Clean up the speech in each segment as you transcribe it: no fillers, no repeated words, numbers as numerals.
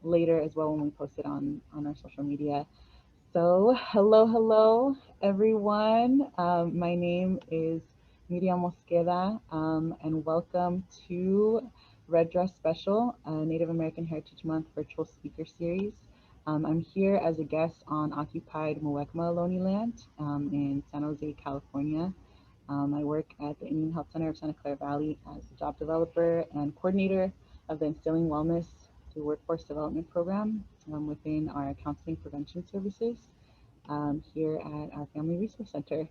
later as well when we post it on our social media. So hello, everyone. My name is Miriam Mosqueda, and welcome to Red Dress Special, Native American Heritage Month virtual speaker series. I'm here as a guest on occupied Muwekma Ohlone land in San Jose, California. I work at the Indian Health Center of Santa Clara Valley as a job developer and coordinator of the Instilling Wellness through Workforce Development Program within our counseling prevention services here at our Family Resource Center.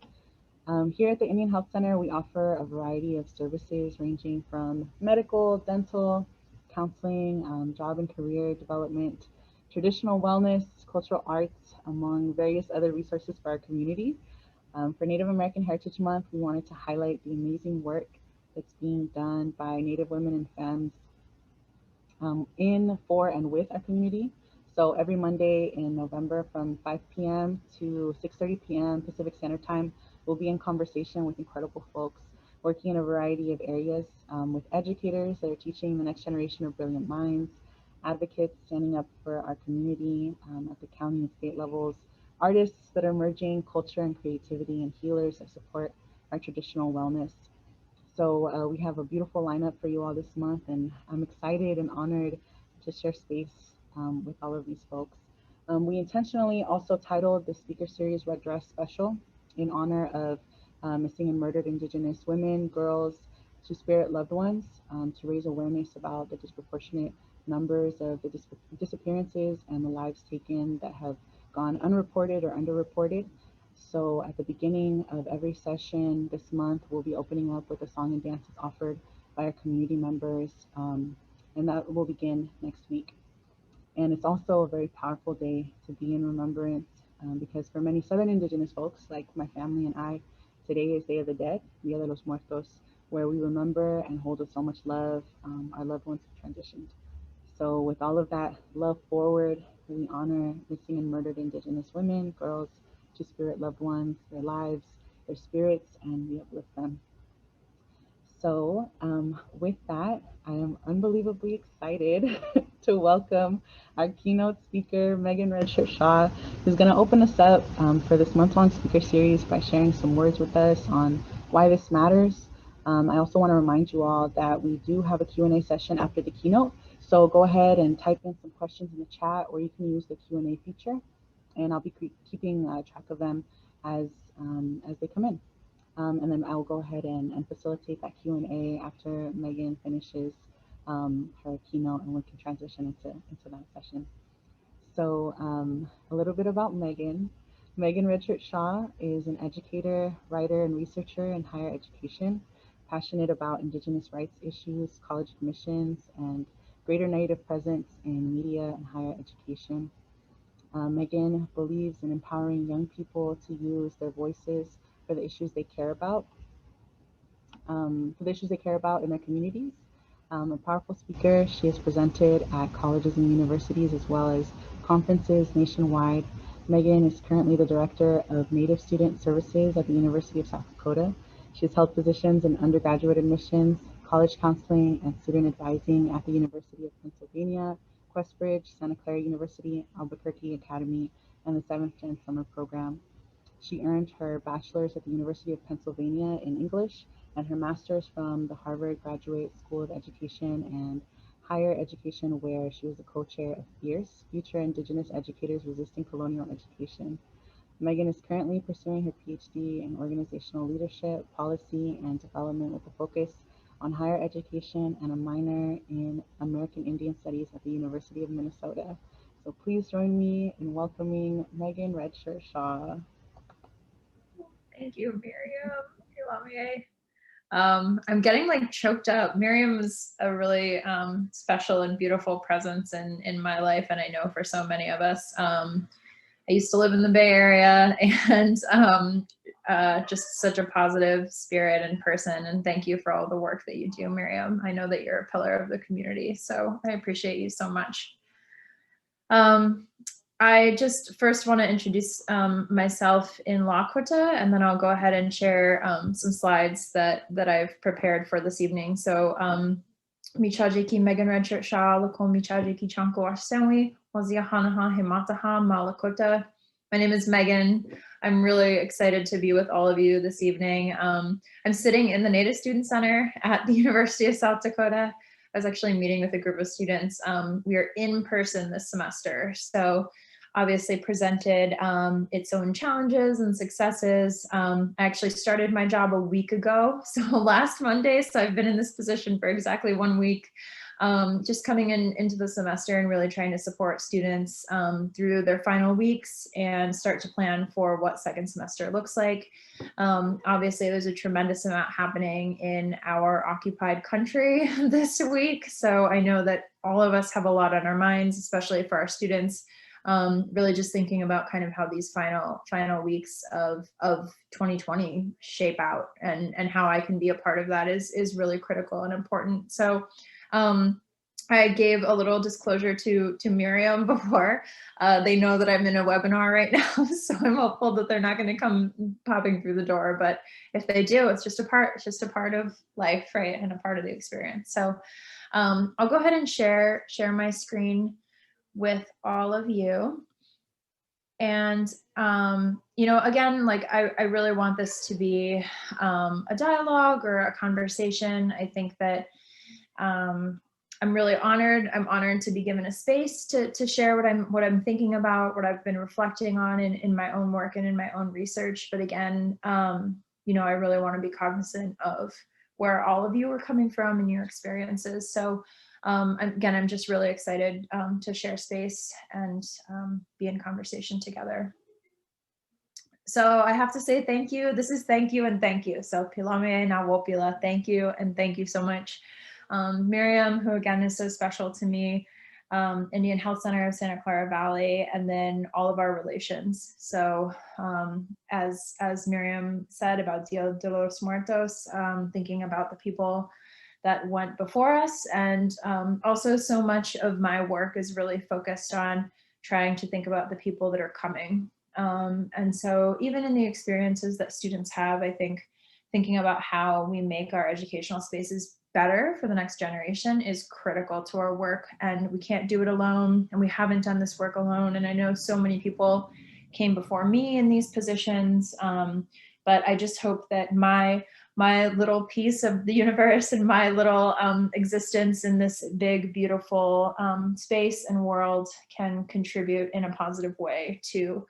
Here at the Indian Health Center, we offer a variety of services ranging from medical, dental, counseling, job and career development, traditional wellness, cultural arts, among various other resources for our community. For Native American Heritage Month, we wanted to highlight the amazing work that's being done by Native women and femmes in, for, and with our community. So every Monday in November from 5 p.m. to 6:30 p.m. Pacific Standard Time, we'll be in conversation with incredible folks working in a variety of areas with educators that are teaching the next generation of brilliant minds, advocates standing up for our community at the county and state levels, artists that are merging culture and creativity, and healers that support our traditional wellness. So we have a beautiful lineup for you all this month, and I'm excited and honored to share space with all of these folks. We intentionally also titled the speaker series Red Dress Special in honor of missing and murdered Indigenous women, girls, Two-Spirit loved ones, to raise awareness about the disproportionate numbers of the disappearances and the lives taken that have gone unreported or underreported. So at the beginning of every session this month, we'll be opening up with a song and dances offered by our community members, and that will begin next week. And it's also a very powerful day to be in remembrance because for many Southern Indigenous folks, like my family and I, today is Day of the Dead, Dia de los Muertos, where we remember and hold with so much love our loved ones who transitioned. So with all of that love forward, we honor missing and murdered Indigenous women, girls, Two-Spirit loved ones, their lives, their spirits, and we uplift them. So with that, I am unbelievably excited to welcome our keynote speaker, Megan Redshirt Shaw, who's going to open us up for this month-long speaker series by sharing some words with us on why this matters. I also want to remind you all that we do have a Q&A session after the keynote. So go ahead and type in some questions in the chat, or you can use the Q&A feature, and I'll be keeping track of them as they come in. And then I'll go ahead and facilitate that Q&A after Megan finishes her keynote, and we can transition into that session. So a little bit about Megan. Megan Redshirt Shaw is an educator, writer, and researcher in higher education, passionate about Indigenous rights issues, college admissions, and greater Native presence in media and higher education. Megan believes in empowering young people to use their voices for the issues they care about, in their communities. A powerful speaker, she has presented at colleges and universities as well as conferences nationwide. Megan is currently the Director of Native Student Services at the University of South Dakota. She has held positions in undergraduate admissions, college counseling, and student advising at the University of Pennsylvania, Questbridge, Santa Clara University, Albuquerque Academy, and the 7th Gen Summer Program. She earned her bachelor's at the University of Pennsylvania in English and her master's from the Harvard Graduate School of Education and Higher Education, where she was the co-chair of FIERCE, Future Indigenous Educators Resisting Colonial Education. Megan is currently pursuing her PhD in organizational leadership, policy, and development with a focus on higher education and a minor in American Indian Studies at the University of Minnesota. So please join me in welcoming Megan Redshirt Shaw. Thank you, Miriam. I'm getting like choked up. Miriam is a really special and beautiful presence in my life, and I know for so many of us. I used to live in the Bay Area, and just such a positive spirit and person, and thank you for all the work that you do, Miriam. I know that you're a pillar of the community, so I appreciate you so much. I just first want to introduce myself in Lakota, and then I'll go ahead and share some slides that I've prepared for this evening. So Michajiki Megan Redshirt Shah, Lakol Michajiki Chanko Ashsenwi, Wazia Hanaha Himataha Malakota. My name is Megan. I'm really excited to be with all of you this evening. I'm sitting in the Native Student Center at the University of South Dakota. I was actually meeting with a group of students. We are in person this semester, so obviously presented its own challenges and successes. I actually started my job a week ago, so last Monday, so I've been in this position for exactly 1 week, just coming into the semester and really trying to support students through their final weeks and start to plan for what second semester looks like. Obviously, there's a tremendous amount happening in our occupied country this week, so I know that all of us have a lot on our minds, especially for our students. Really just thinking about kind of how these final weeks of 2020 shape out, and how I can be a part of that is really critical and important. So I gave a little disclosure to Miriam before. They know that I'm in a webinar right now, so I'm hopeful that they're not going to come popping through the door. But if they do, it's just a part of life, right, and a part of the experience. So I'll go ahead and share my screen with all of you. And, you know, again, like I really want this to be a dialogue or a conversation. I think that I'm really honored. I'm honored to be given a space to share what I'm thinking about, what I've been reflecting on in my own work and in my own research. But again, you know, I really want to be cognizant of where all of you are coming from and your experiences. So again, I'm just really excited to share space and be in conversation together. So I have to say thank you. This is thank you and thank you. So Pilame na wopila, thank you and thank you so much. Miriam, who again is so special to me, Indian Health Center of Santa Clara Valley, and then all of our relations. So as Miriam said about Dia de los Muertos, thinking about the people that went before us, and also so much of my work is really focused on trying to think about the people that are coming. And so even in the experiences that students have, I think thinking about how we make our educational spaces better for the next generation is critical to our work, and we can't do it alone, and we haven't done this work alone. And I know so many people came before me in these positions, but I just hope that my little piece of the universe and my little existence in this big, beautiful space and world can contribute in a positive way to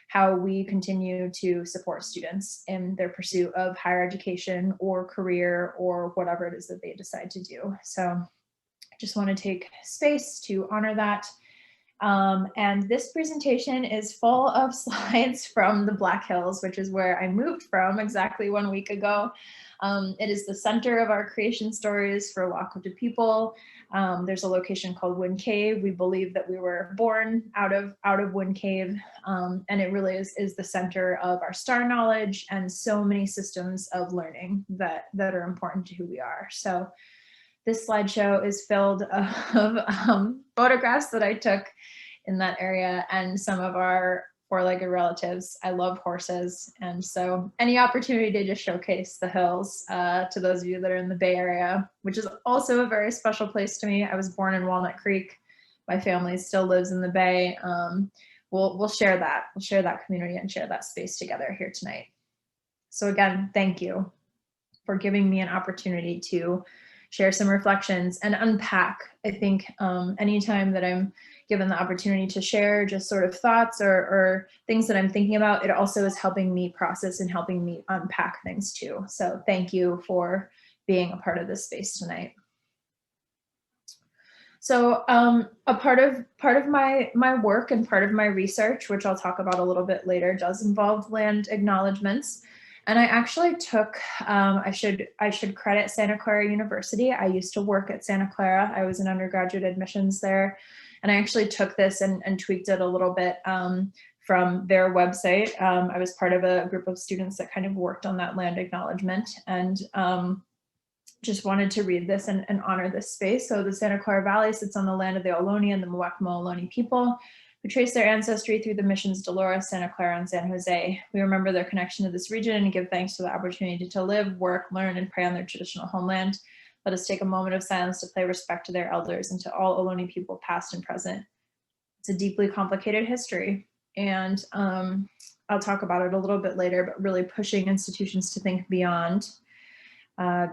how we continue to support students in their pursuit of higher education or career or whatever it is that they decide to do. So I just want to take space to honor that. And this presentation is full of slides from the Black Hills, which is where I moved from exactly 1 week ago. It is the center of our creation stories for Lakota people. There's a location called Wind Cave. We believe that we were born out of Wind Cave, and it really is the center of our star knowledge and so many systems of learning that are important to who we are. So this slideshow is filled of photographs that I took in that area and some of our four-legged relatives. I love horses, and so any opportunity to just showcase the hills to those of you that are in the Bay Area, which is also a very special place to me. I was born in Walnut Creek. My family still lives in the Bay. We'll share that. We'll share that community and share that space together here tonight. So again, thank you for giving me an opportunity to share some reflections and unpack. I think anytime that I'm given the opportunity to share just sort of thoughts or things that I'm thinking about, it also is helping me process and helping me unpack things too. So thank you for being a part of this space tonight. So a part of my work and part of my research, which I'll talk about a little bit later, does involve land acknowledgements. And I actually took, I should credit Santa Clara University. I used to work at Santa Clara. I was in undergraduate admissions there. And I actually took this and tweaked it a little bit from their website. I was part of a group of students that kind of worked on that land acknowledgement, and just wanted to read this and honor this space. So the Santa Clara Valley sits on the land of the Ohlone and the Muwekma Ohlone people, who trace their ancestry through the missions Dolores, Santa Clara, and San Jose. We remember their connection to this region and give thanks to the opportunity to live, work, learn, and pray on their traditional homeland. Let us take a moment of silence to pay respect to their elders and to all Ohlone people, past and present. It's a deeply complicated history, and I'll talk about it a little bit later, but really pushing institutions to think beyond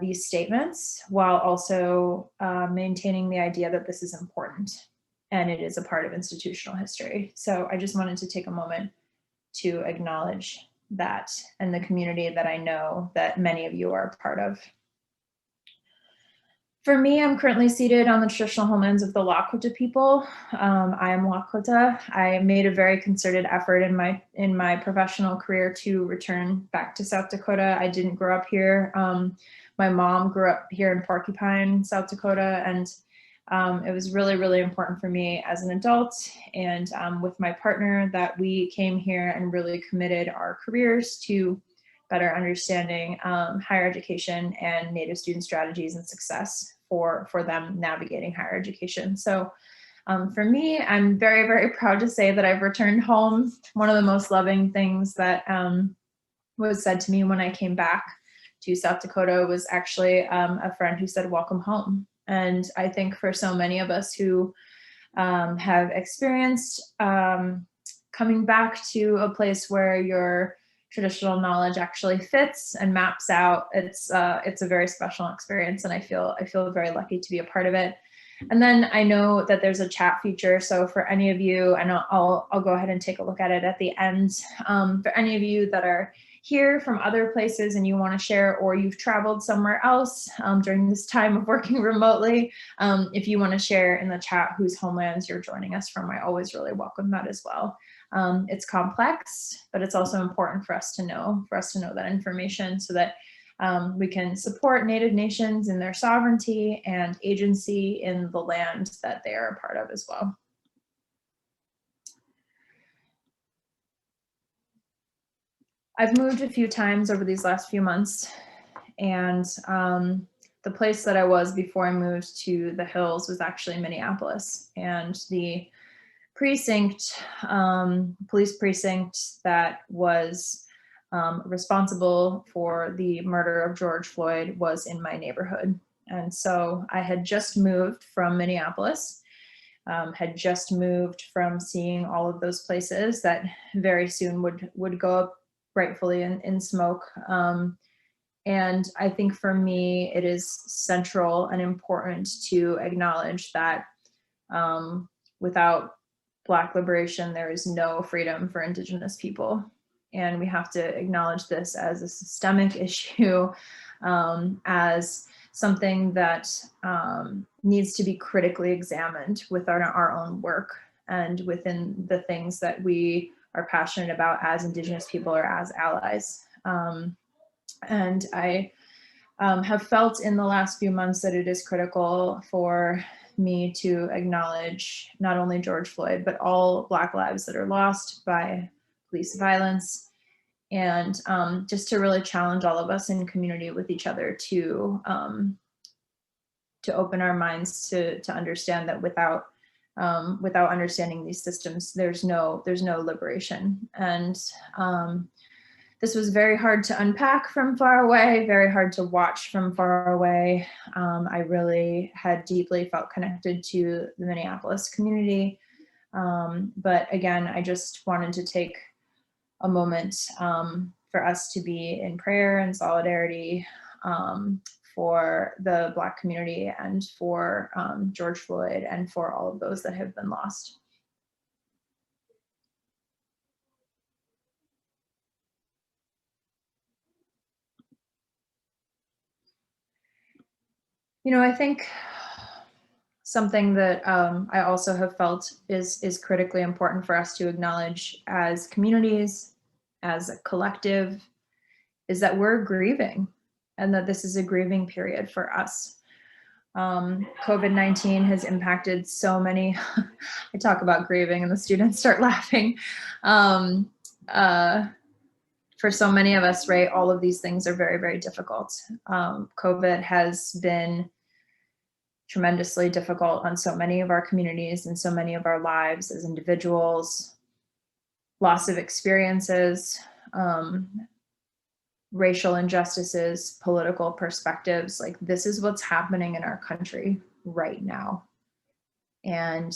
these statements while also maintaining the idea that this is important and it is a part of institutional history. So I just wanted to take a moment to acknowledge that and the community that I know that many of you are a part of. For me, I'm currently seated on the traditional homelands of the Lakota people. I am Lakota. I made a very concerted effort in my professional career to return back to South Dakota. I didn't grow up here. My mom grew up here in Porcupine, South Dakota, and it was really, really important for me as an adult and with my partner that we came here and really committed our careers to better understanding higher education and Native student strategies and success for them navigating higher education. So for me, I'm very, very proud to say that I've returned home. One of the most loving things that was said to me when I came back to South Dakota was actually a friend who said, "Welcome home." And I think for so many of us who have experienced coming back to a place where your traditional knowledge actually fits and maps out, it's a very special experience, and I feel very lucky to be a part of it. And then I know that there's a chat feature, so for any of you, and I'll go ahead and take a look at it at the end. For any of you that are here from other places and you want to share, or you've traveled somewhere else during this time of working remotely, if you want to share in the chat whose homelands you're joining us from, I always really welcome that as well. It's complex, but it's also important for us to know that information so that we can support Native nations in their sovereignty and agency in the land that they are a part of as well. I've moved a few times over these last few months, and the place that I was before I moved to the hills was actually Minneapolis, and the precinct, police precinct that was responsible for the murder of George Floyd was in my neighborhood. And so I had just moved from Minneapolis, had just moved from seeing all of those places that very soon would go up rightfully in smoke. And I think for me, it is central and important to acknowledge that without Black liberation, there is no freedom for Indigenous people. And we have to acknowledge this as a systemic issue, as something that needs to be critically examined within our own work and within the things that we are passionate about as Indigenous people or as allies. And I have felt in the last few months that it is critical for me to acknowledge not only George Floyd, but all Black lives that are lost by police violence, and just to really challenge all of us in community with each other to open our minds to understand that without understanding these systems, there's no liberation. And this was very hard to unpack from far away, very hard to watch from far away. I really had deeply felt connected to the Minneapolis community. But again, I just wanted to take a moment for us to be in prayer and solidarity for the Black community and for George Floyd and for all of those that have been lost. You know, I think something that I also have felt is critically important for us to acknowledge as communities, as a collective, is that we're grieving, and that this is a grieving period for us. COVID-19 has impacted so many. I talk about grieving and the students start laughing. For so many of us, right, all of these things are very, very difficult. COVID has been tremendously difficult on so many of our communities and so many of our lives as individuals, loss of experiences, racial injustices, political perspectives. Like, this is what's happening in our country right now. And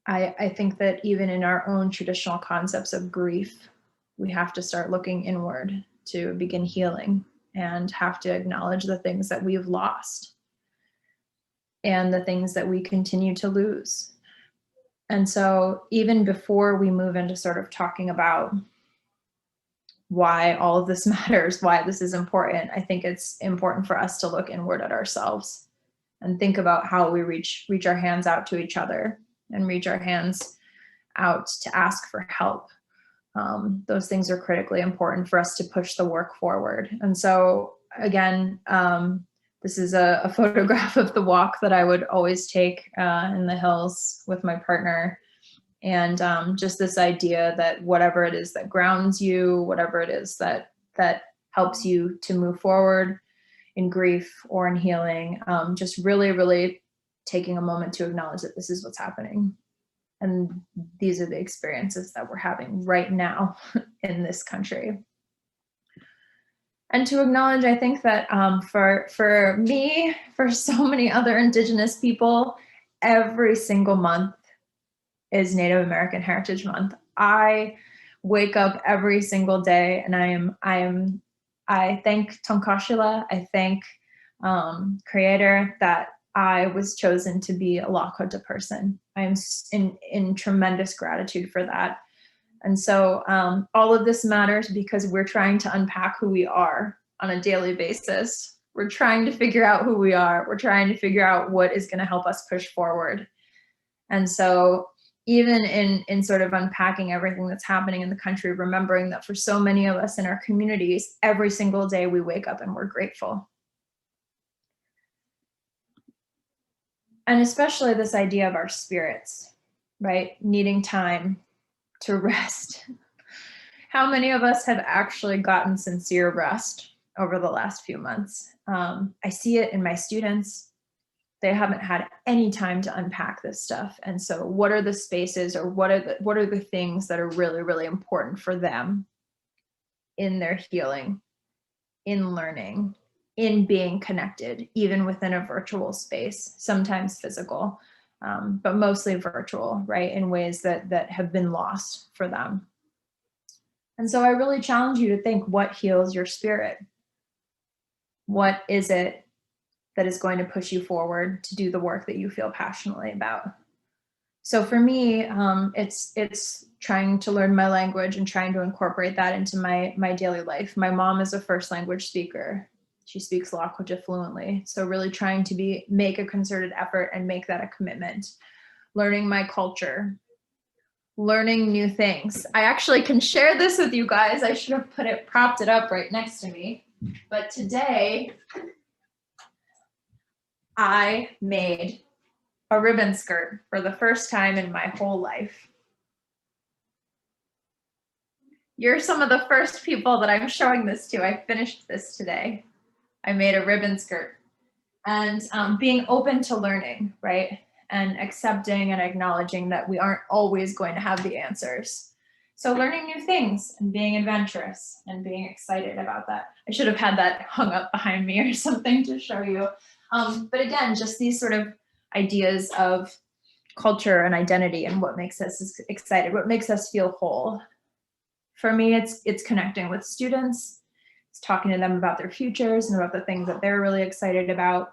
I think that even in our own traditional concepts of grief, we have to start looking inward to begin healing and have to acknowledge the things that we've lost and the things that we continue to lose. And so even before we move into sort of talking about why all of this matters, why this is important, I think it's important for us to look inward at ourselves and think about how we reach our hands out to each other and reach our hands out to ask for help. Those things are critically important for us to push the work forward. And so again, this is a photograph of the walk that I would always take in the hills with my partner. And just this idea that whatever it is that grounds you, whatever it is that helps you to move forward in grief or in healing, just really, really taking a moment to acknowledge that this is what's happening. And these are the experiences that we're having right now in this country. And to acknowledge, I think that for me, for so many other Indigenous people, every single month is Native American Heritage Month. I wake up every single day and I thank Tonkashila, I thank Creator that I was chosen to be a Lakota person. I'm in tremendous gratitude for that. And so all of this matters because we're trying to unpack who we are on a daily basis. We're trying to figure out who we are. We're trying to figure out what is going to help us push forward. And so even in sort of unpacking everything that's happening in the country, remembering that for so many of us in our communities, every single day we wake up and we're grateful. And especially this idea of our spirits, right? Needing time to rest. How many of us have actually gotten sincere rest over the last few months? I see it in my students. They haven't had any time to unpack this stuff. And so what are the spaces or what are the things that are really, really important for them in their healing, in learning, in being connected, even within a virtual space, sometimes physical, but mostly virtual, right? In ways that have been lost for them. And so I really challenge you to think, what heals your spirit? What is it that is going to push you forward to do the work that you feel passionately about? So for me, it's trying to learn my language and trying to incorporate that into my daily life. My mom is a first language speaker. She speaks Lakota fluently. So really trying to make a concerted effort and make that a commitment. Learning my culture, learning new things. I actually can share this with you guys. I should have propped it up right next to me. But today, I made a ribbon skirt for the first time in my whole life. You're some of the first people that I'm showing this to. I finished this today. I made a ribbon skirt. And being open to learning, right? And accepting and acknowledging that we aren't always going to have the answers. So learning new things and being adventurous and being excited about that. I should have had that hung up behind me or something to show you. But again, just these sort of ideas of culture and identity and what makes us excited, what makes us feel whole. For me, it's connecting with students, it's talking to them about their futures and about the things that they're really excited about.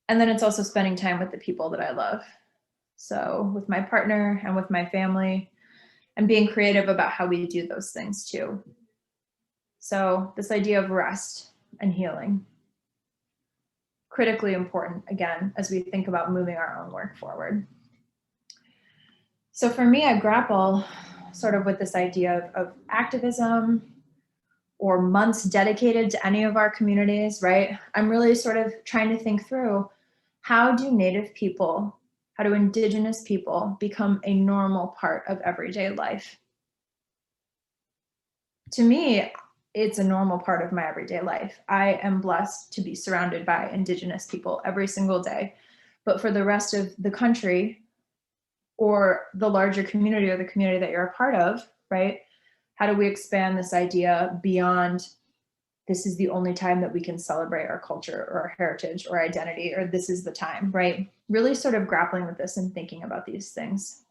And then it's also spending time with the people that I love. So with my partner and with my family, and being creative about how we do those things too. So this idea of rest and healing, critically important, again, as we think about moving our own work forward. So for me, I grapple sort of with this idea of activism or months dedicated to any of our communities, right? I'm really sort of trying to think through, how do Native people, how do Indigenous people become a normal part of everyday life? To me, it's a normal part of my everyday life. I am blessed to be surrounded by Indigenous people every single day. But for the rest of the country or the larger community or the community that you're a part of, right? How do we expand this idea beyond this is the only time that we can celebrate our culture or our heritage or identity, or this is the time, right? Really sort of grappling with this and thinking about these things.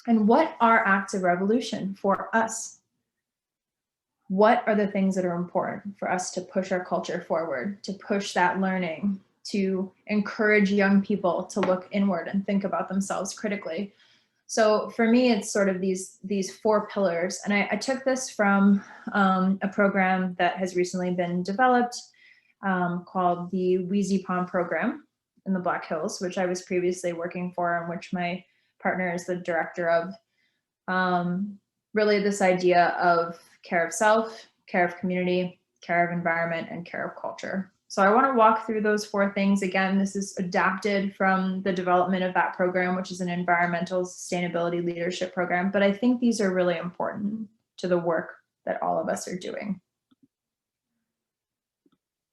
And what are acts of revolution for us? What are the things that are important for us to push our culture forward, to push that learning, to encourage young people to look inward and think about themselves critically? So for me, it's sort of these 4 pillars. And I took this from a program that has recently been developed called the Wheezy Pond program in the Black Hills, which I was previously working for, and which my partner is the director of. Really this idea of care of self, care of community, care of environment, and care of culture. So I want to walk through those 4 things. Again, this is adapted from the development of that program, which is an environmental sustainability leadership program. But I think these are really important to the work that all of us are doing.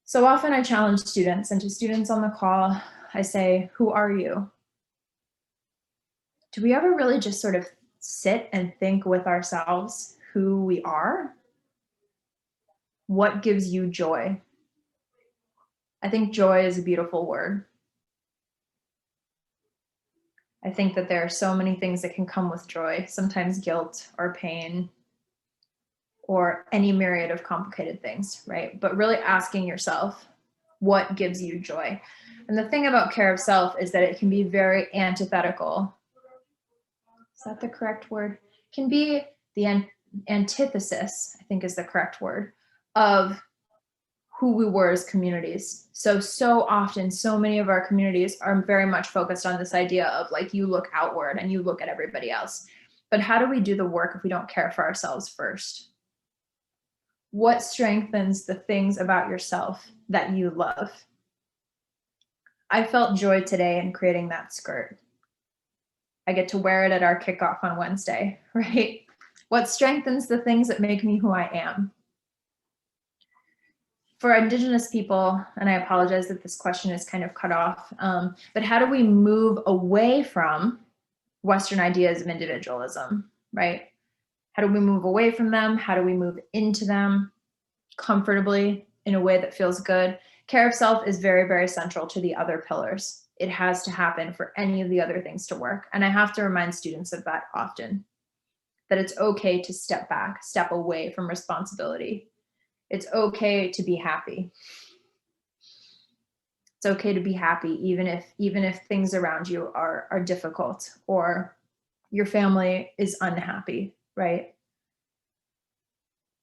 So often I challenge students, and to students on the call, I say, who are you? Do we ever really just sort of sit and think with ourselves who we are? What gives you joy? I think joy is a beautiful word. I think that there are so many things that can come with joy, sometimes guilt or pain or any myriad of complicated things, right? But really asking yourself, what gives you joy? And the thing about care of self is that it can be very antithetical. Is that the correct word? It can be the antithesis, I think is the correct word, of who we were as communities. So often, so many of our communities are very much focused on this idea of like, you look outward and you look at everybody else. But how do we do the work if we don't care for ourselves first? What strengthens the things about yourself that you love? I felt joy today in creating that skirt. I get to wear it at our kickoff on Wednesday, right? What strengthens the things that make me who I am? For Indigenous people, and I apologize that this question is kind of cut off, but how do we move away from Western ideas of individualism, right? How do we move away from them? How do we move into them comfortably in a way that feels good? Care of self is very, very central to the other pillars. It has to happen for any of the other things to work. And I have to remind students of that often, that it's okay to step back, step away from responsibility. It's okay to be happy. It's okay to be happy, even if things around you are difficult or your family is unhappy, right?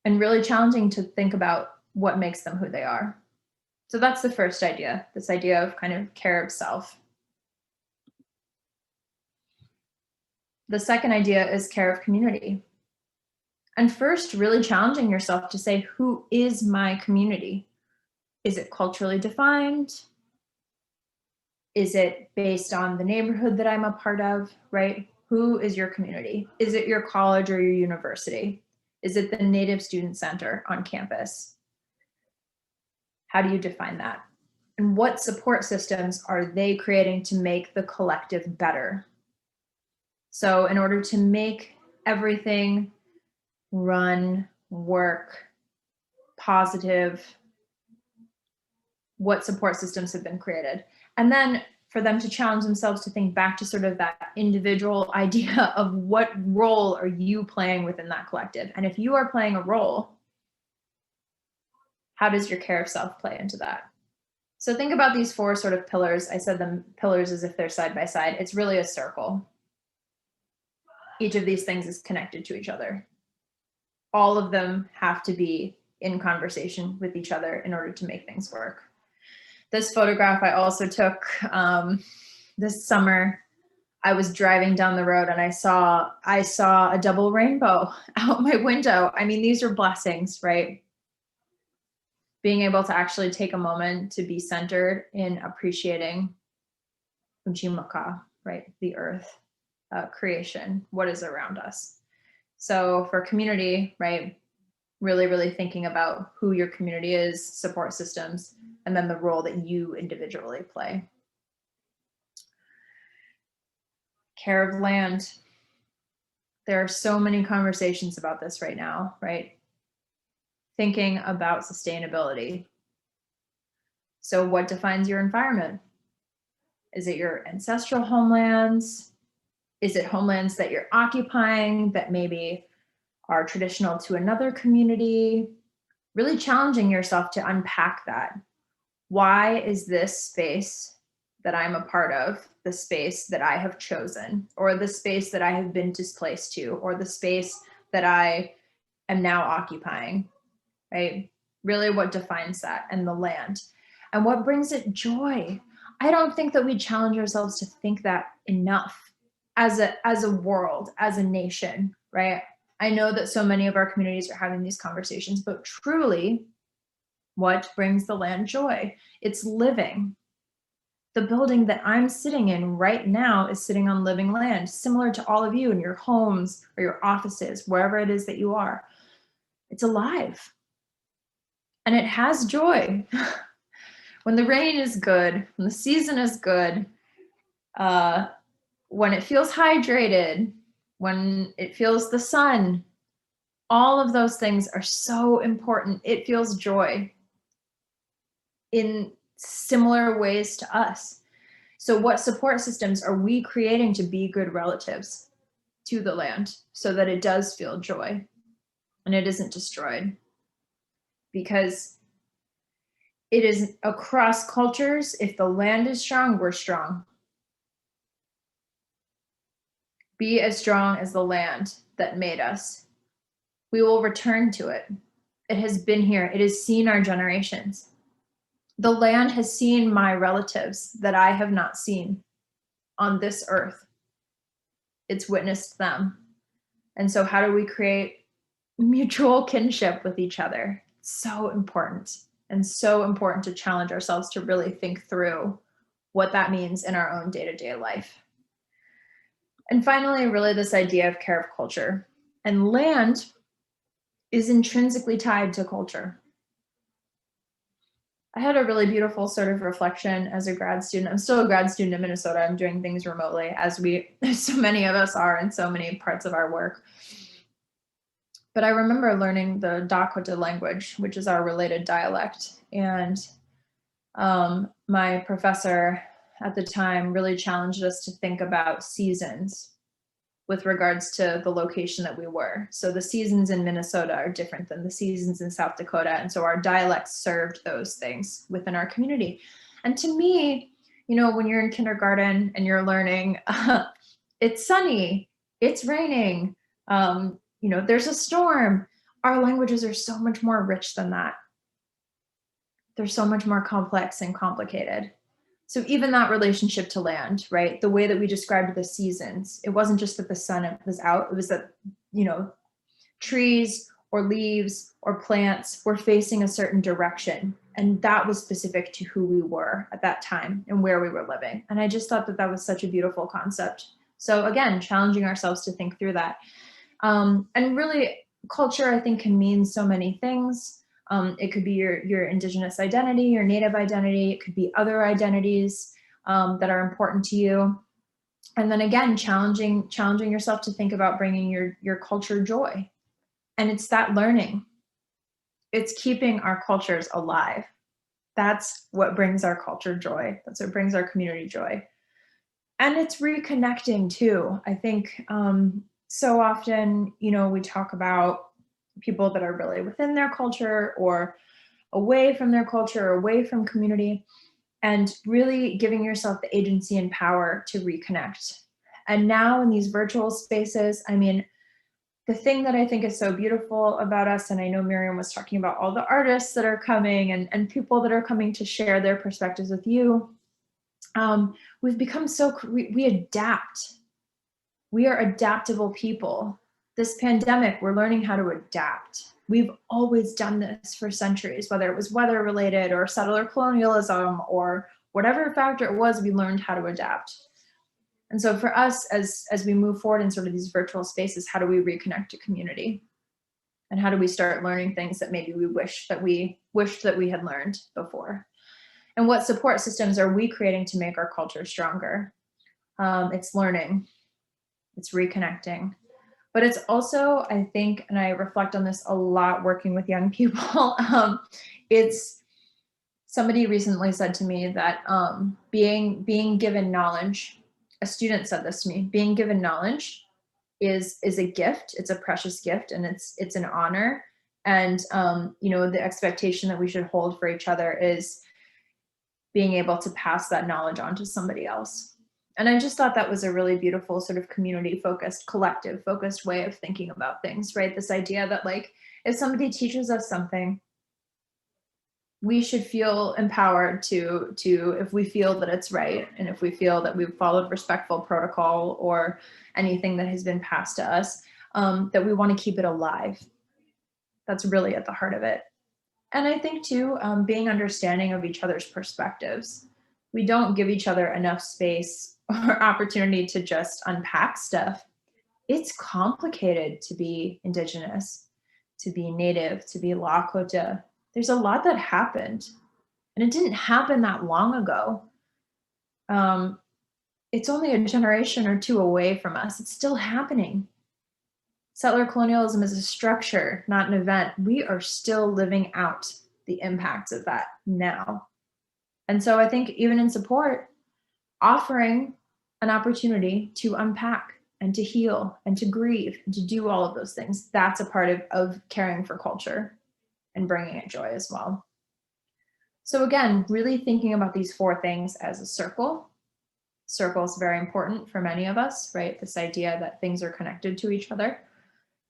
And really challenging to think about what makes them who they are. So that's the first idea, this idea of kind of care of self. The second idea is care of community. And first, really challenging yourself to say, who is my community? Is it culturally defined? Is it based on the neighborhood that I'm a part of, right? Who is your community? Is it your college or your university? Is it the Native Student Center on campus? How do you define that? And what support systems are they creating to make the collective better? So in order to make everything run, work, positive, what support systems have been created? And then for them to challenge themselves to think back to sort of that individual idea of what role are you playing within that collective? And if you are playing a role, how does your care of self play into that? So think about these 4 sort of pillars. I said them pillars as if they're side by side. It's really a circle. Each of these things is connected to each other. All of them have to be in conversation with each other in order to make things work. This photograph I also took this summer. I was driving down the road and I saw a double rainbow out my window. I mean, these are blessings, right? Being able to actually take a moment to be centered in appreciating Ujimaka, right? The earth, creation, what is around us. So for community, right? Really, really thinking about who your community is, support systems, and then the role that you individually play. Care of land. There are so many conversations about this right now, right? thinking about sustainability. So what defines your environment? Is it your ancestral homelands? Is it homelands that you're occupying that maybe are traditional to another community? Really challenging yourself to unpack that. Why is this space that I'm a part of the space that I have chosen, or the space that I have been displaced to, or the space that I am now occupying, right? Really what defines that, and the land. And what brings it joy? I don't think that we challenge ourselves to think that enough as a world, as a nation, right? I know that so many of our communities are having these conversations, but truly, what brings the land joy? It's living. The building that I'm sitting in right now is sitting on living land, similar to all of you in your homes or your offices, wherever it is that you are. It's alive. And it has joy. When the rain is good, when the season is good, when it feels hydrated, when it feels the sun, all of those things are so important. It feels joy in similar ways to us. So what support systems are we creating to be good relatives to the land so that it does feel joy and it isn't destroyed? Because it is across cultures. If the land is strong, we're strong. Be as strong as the land that made us. We will return to it. It has been here. It has seen our generations. The land has seen my relatives that I have not seen on this earth. It's witnessed them. And so how do we create mutual kinship with each other? It's so important, and so important to challenge ourselves to really think through what that means in our own day-to-day life. And finally, really this idea of care of culture. And land is intrinsically tied to culture. I had a really beautiful sort of reflection as a grad student. I'm still a grad student in Minnesota. I'm doing things remotely, as so many of us are in so many parts of our work. But I remember learning the Dakota language, which is our related dialect. And my professor at the time really challenged us to think about seasons with regards to the location that we were. So the seasons in Minnesota are different than the seasons in South Dakota. And so our dialects served those things within our community. And to me, you know, when you're in kindergarten and you're learning, it's sunny, it's raining, you know, there's a storm. Our languages are so much more rich than that. They're so much more complex and complicated. So even that relationship to land, right? The way that we described the seasons, it wasn't just that the sun was out, it was that, you know, trees or leaves or plants were facing a certain direction. And that was specific to who we were at that time and where we were living. And I just thought that that was such a beautiful concept. So again, challenging ourselves to think through that. And really, culture, I think, can mean so many things. It could be your indigenous identity, your native identity. It could be other identities that are important to you. And then again, challenging yourself to think about bringing your culture joy. And it's that learning. It's keeping our cultures alive. That's what brings our culture joy. That's what brings our community joy. And it's reconnecting too. I think so often, you know, we talk about people that are really within their culture or away from their culture, or away from community, and really giving yourself the agency and power to reconnect. And now in these virtual spaces, I mean, the thing that I think is so beautiful about us, and I know Miriam was talking about all the artists that are coming and people that are coming to share their perspectives with you. We've become we adapt. We are adaptable people. This pandemic, we're learning how to adapt. We've always done this for centuries, whether it was weather related or settler colonialism or whatever factor it was, we learned how to adapt. And so for us, as we move forward in sort of these virtual spaces, how do we reconnect to community? And how do we start learning things that maybe we wished that we had learned before? And what support systems are we creating to make our culture stronger? It's learning, it's reconnecting, But it's also, I think, and I reflect on this a lot working with young people, it's, somebody recently said to me that being given knowledge, a student said this to me, being given knowledge is a gift. It's a precious gift, and it's an honor. And you know, the expectation that we should hold for each other is being able to pass that knowledge on to somebody else. And I just thought that was a really beautiful sort of community focused, collective focused way of thinking about things, right? This idea that like, if somebody teaches us something, we should feel empowered to if we feel that it's right, and if we feel that we've followed respectful protocol or anything that has been passed to us, that we want to keep it alive. That's really at the heart of it. And I think too, being understanding of each other's perspectives. We don't give each other enough space or opportunity to just unpack stuff. It's complicated to be Indigenous, to be Native, to be Lakota. There's a lot that happened, and it didn't happen that long ago. It's only a generation or two away from us. It's still happening. Settler colonialism is a structure, not an event. We are still living out the impacts of that now. And so I think even in support, offering an opportunity to unpack and to heal and to grieve and to do all of those things, that's a part of caring for culture and bringing it joy as well. So again, really thinking about these 4 things as a circle. Circle is very important for many of us, right? This idea that things are connected to each other.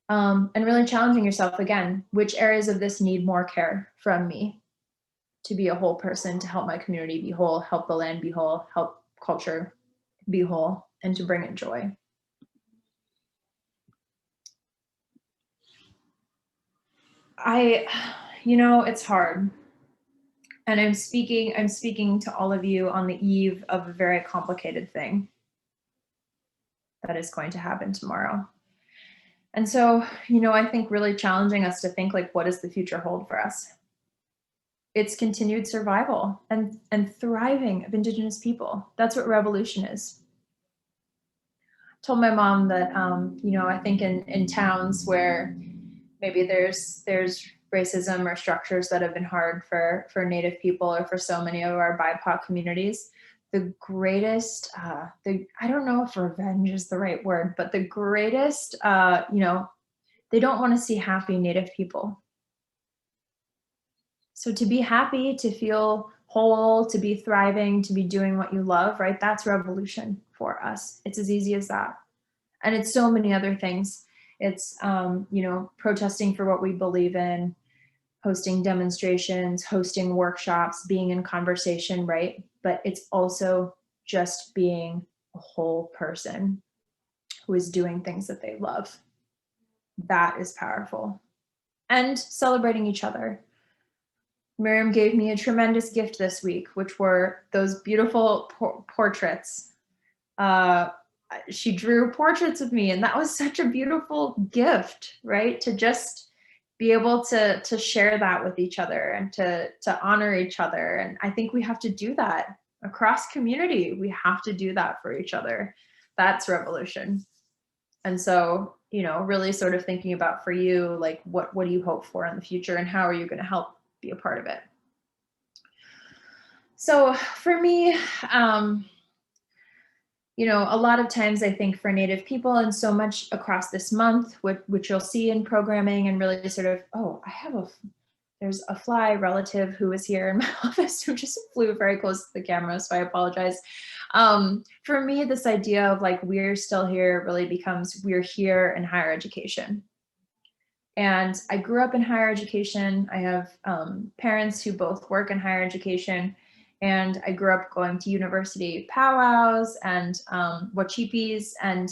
And really challenging yourself again, which areas of this need more care from me to be a whole person, to help my community be whole, help the land be whole, help culture be whole, and to bring it joy. You know, it's hard. And I'm speaking to all of you on the eve of a very complicated thing that is going to happen tomorrow. And so, you know, I think really challenging us to think like, what does the future hold for us? It's continued survival and thriving of Indigenous people. That's what revolution is. I told my mom that, you know, I think in towns where maybe there's racism or structures that have been hard for Native people or for so many of our BIPOC communities, the greatest, I don't know if revenge is the right word, but the greatest, you know, they don't want to see happy Native people. So to be happy, to feel whole, to be thriving, to be doing what you love, right? That's revolution for us. It's as easy as that. And it's so many other things. It's, you know, protesting for what we believe in, hosting demonstrations, hosting workshops, being in conversation, right? But it's also just being a whole person who is doing things that they love. That is powerful. And celebrating each other. Miriam gave me a tremendous gift this week, which were those beautiful portraits. She drew portraits of me, and that was such a beautiful gift, right? To just be able to share that with each other and to honor each other. And I think we have to do that across community. We have to do that for each other. That's revolution. And so, you know, really sort of thinking about for you, like what do you hope for in the future, and how are you going to help be a part of it? So for me, you know, a lot of times I think for Native people, and so much across this month, which you'll see in programming, and really sort of, oh, there's a fly relative who was here in my office who just flew very close to the camera, so I apologize. For me, this idea of like, we're still here really becomes, we're here in higher education. And I grew up in higher education. I have parents who both work in higher education. And I grew up going to university powwows and wachipis, and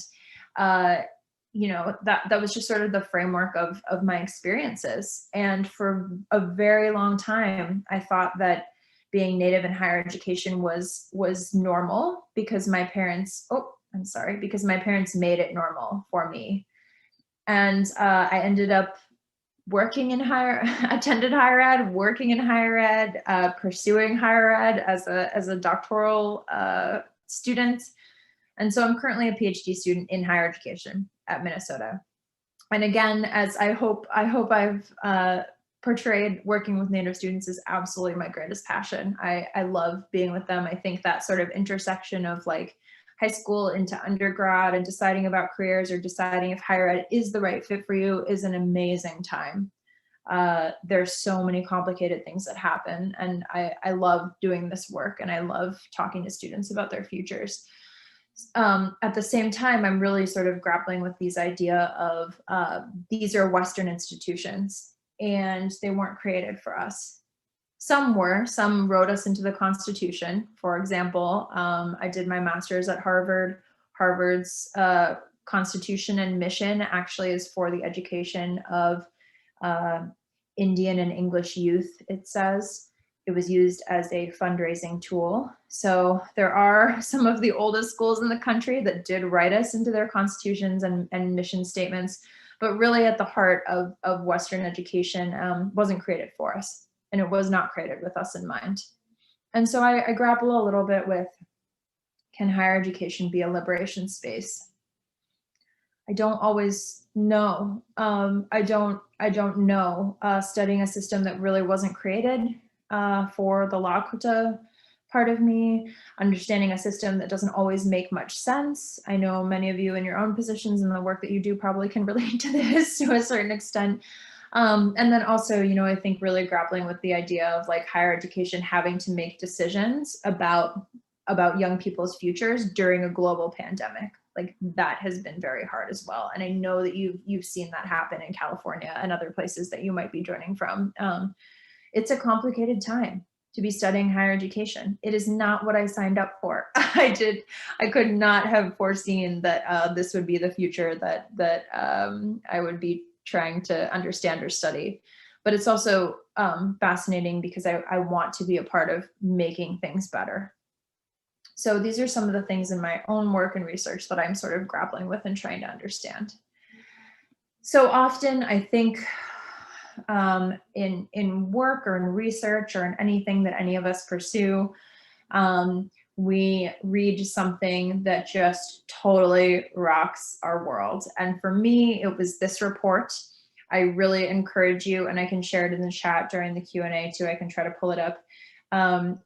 you know, that was just sort of the framework of my experiences. And for a very long time, I thought that being Native in higher education was normal because my parents, because my parents made it normal for me. And I ended up working in attended higher ed, working in higher ed, pursuing higher ed as a doctoral student. And so I'm currently a PhD student in higher education at Minnesota. And again, as I hope I've portrayed, working with Native students is absolutely my greatest passion. I love being with them. I think that sort of intersection of like high school into undergrad and deciding about careers or deciding if higher ed is the right fit for you is an amazing time. There's so many complicated things that happen, and I love doing this work, and I love talking to students about their futures. At the same time, I'm really sort of grappling with these idea of these are Western institutions and they weren't created for us. Some were, some wrote us into the Constitution. For example, I did my master's at Harvard. Harvard's Constitution and mission actually is for the education of Indian and English youth, it says. It was used as a fundraising tool. So there are some of the oldest schools in the country that did write us into their constitutions and mission statements, but really at the heart of Western education wasn't created for us, and it was not created with us in mind. And so I grapple a little bit with, can higher education be a liberation space? I don't always know. I don't know. Studying a system that really wasn't created for the Lakota part of me, understanding a system that doesn't always make much sense. I know many of you in your own positions and the work that you do probably can relate to this to a certain extent. And then also, you know, I think really grappling with the idea of like higher education having to make decisions about young people's futures during a global pandemic. Like that has been very hard as well. And I know that you've seen that happen in California and other places that you might be joining from. It's a complicated time to be studying higher education. It is not what I signed up for. I could not have foreseen that this would be the future that I would be trying to understand or study. But it's also fascinating because I want to be a part of making things better. So these are some of the things in my own work and research that I'm sort of grappling with and trying to understand. So often I think in work or in research or in anything that any of us pursue, we read something that just totally rocks our world. And for me, it was this report. I really encourage you, and I can share it in the chat during the Q&A too. I can try to pull it up.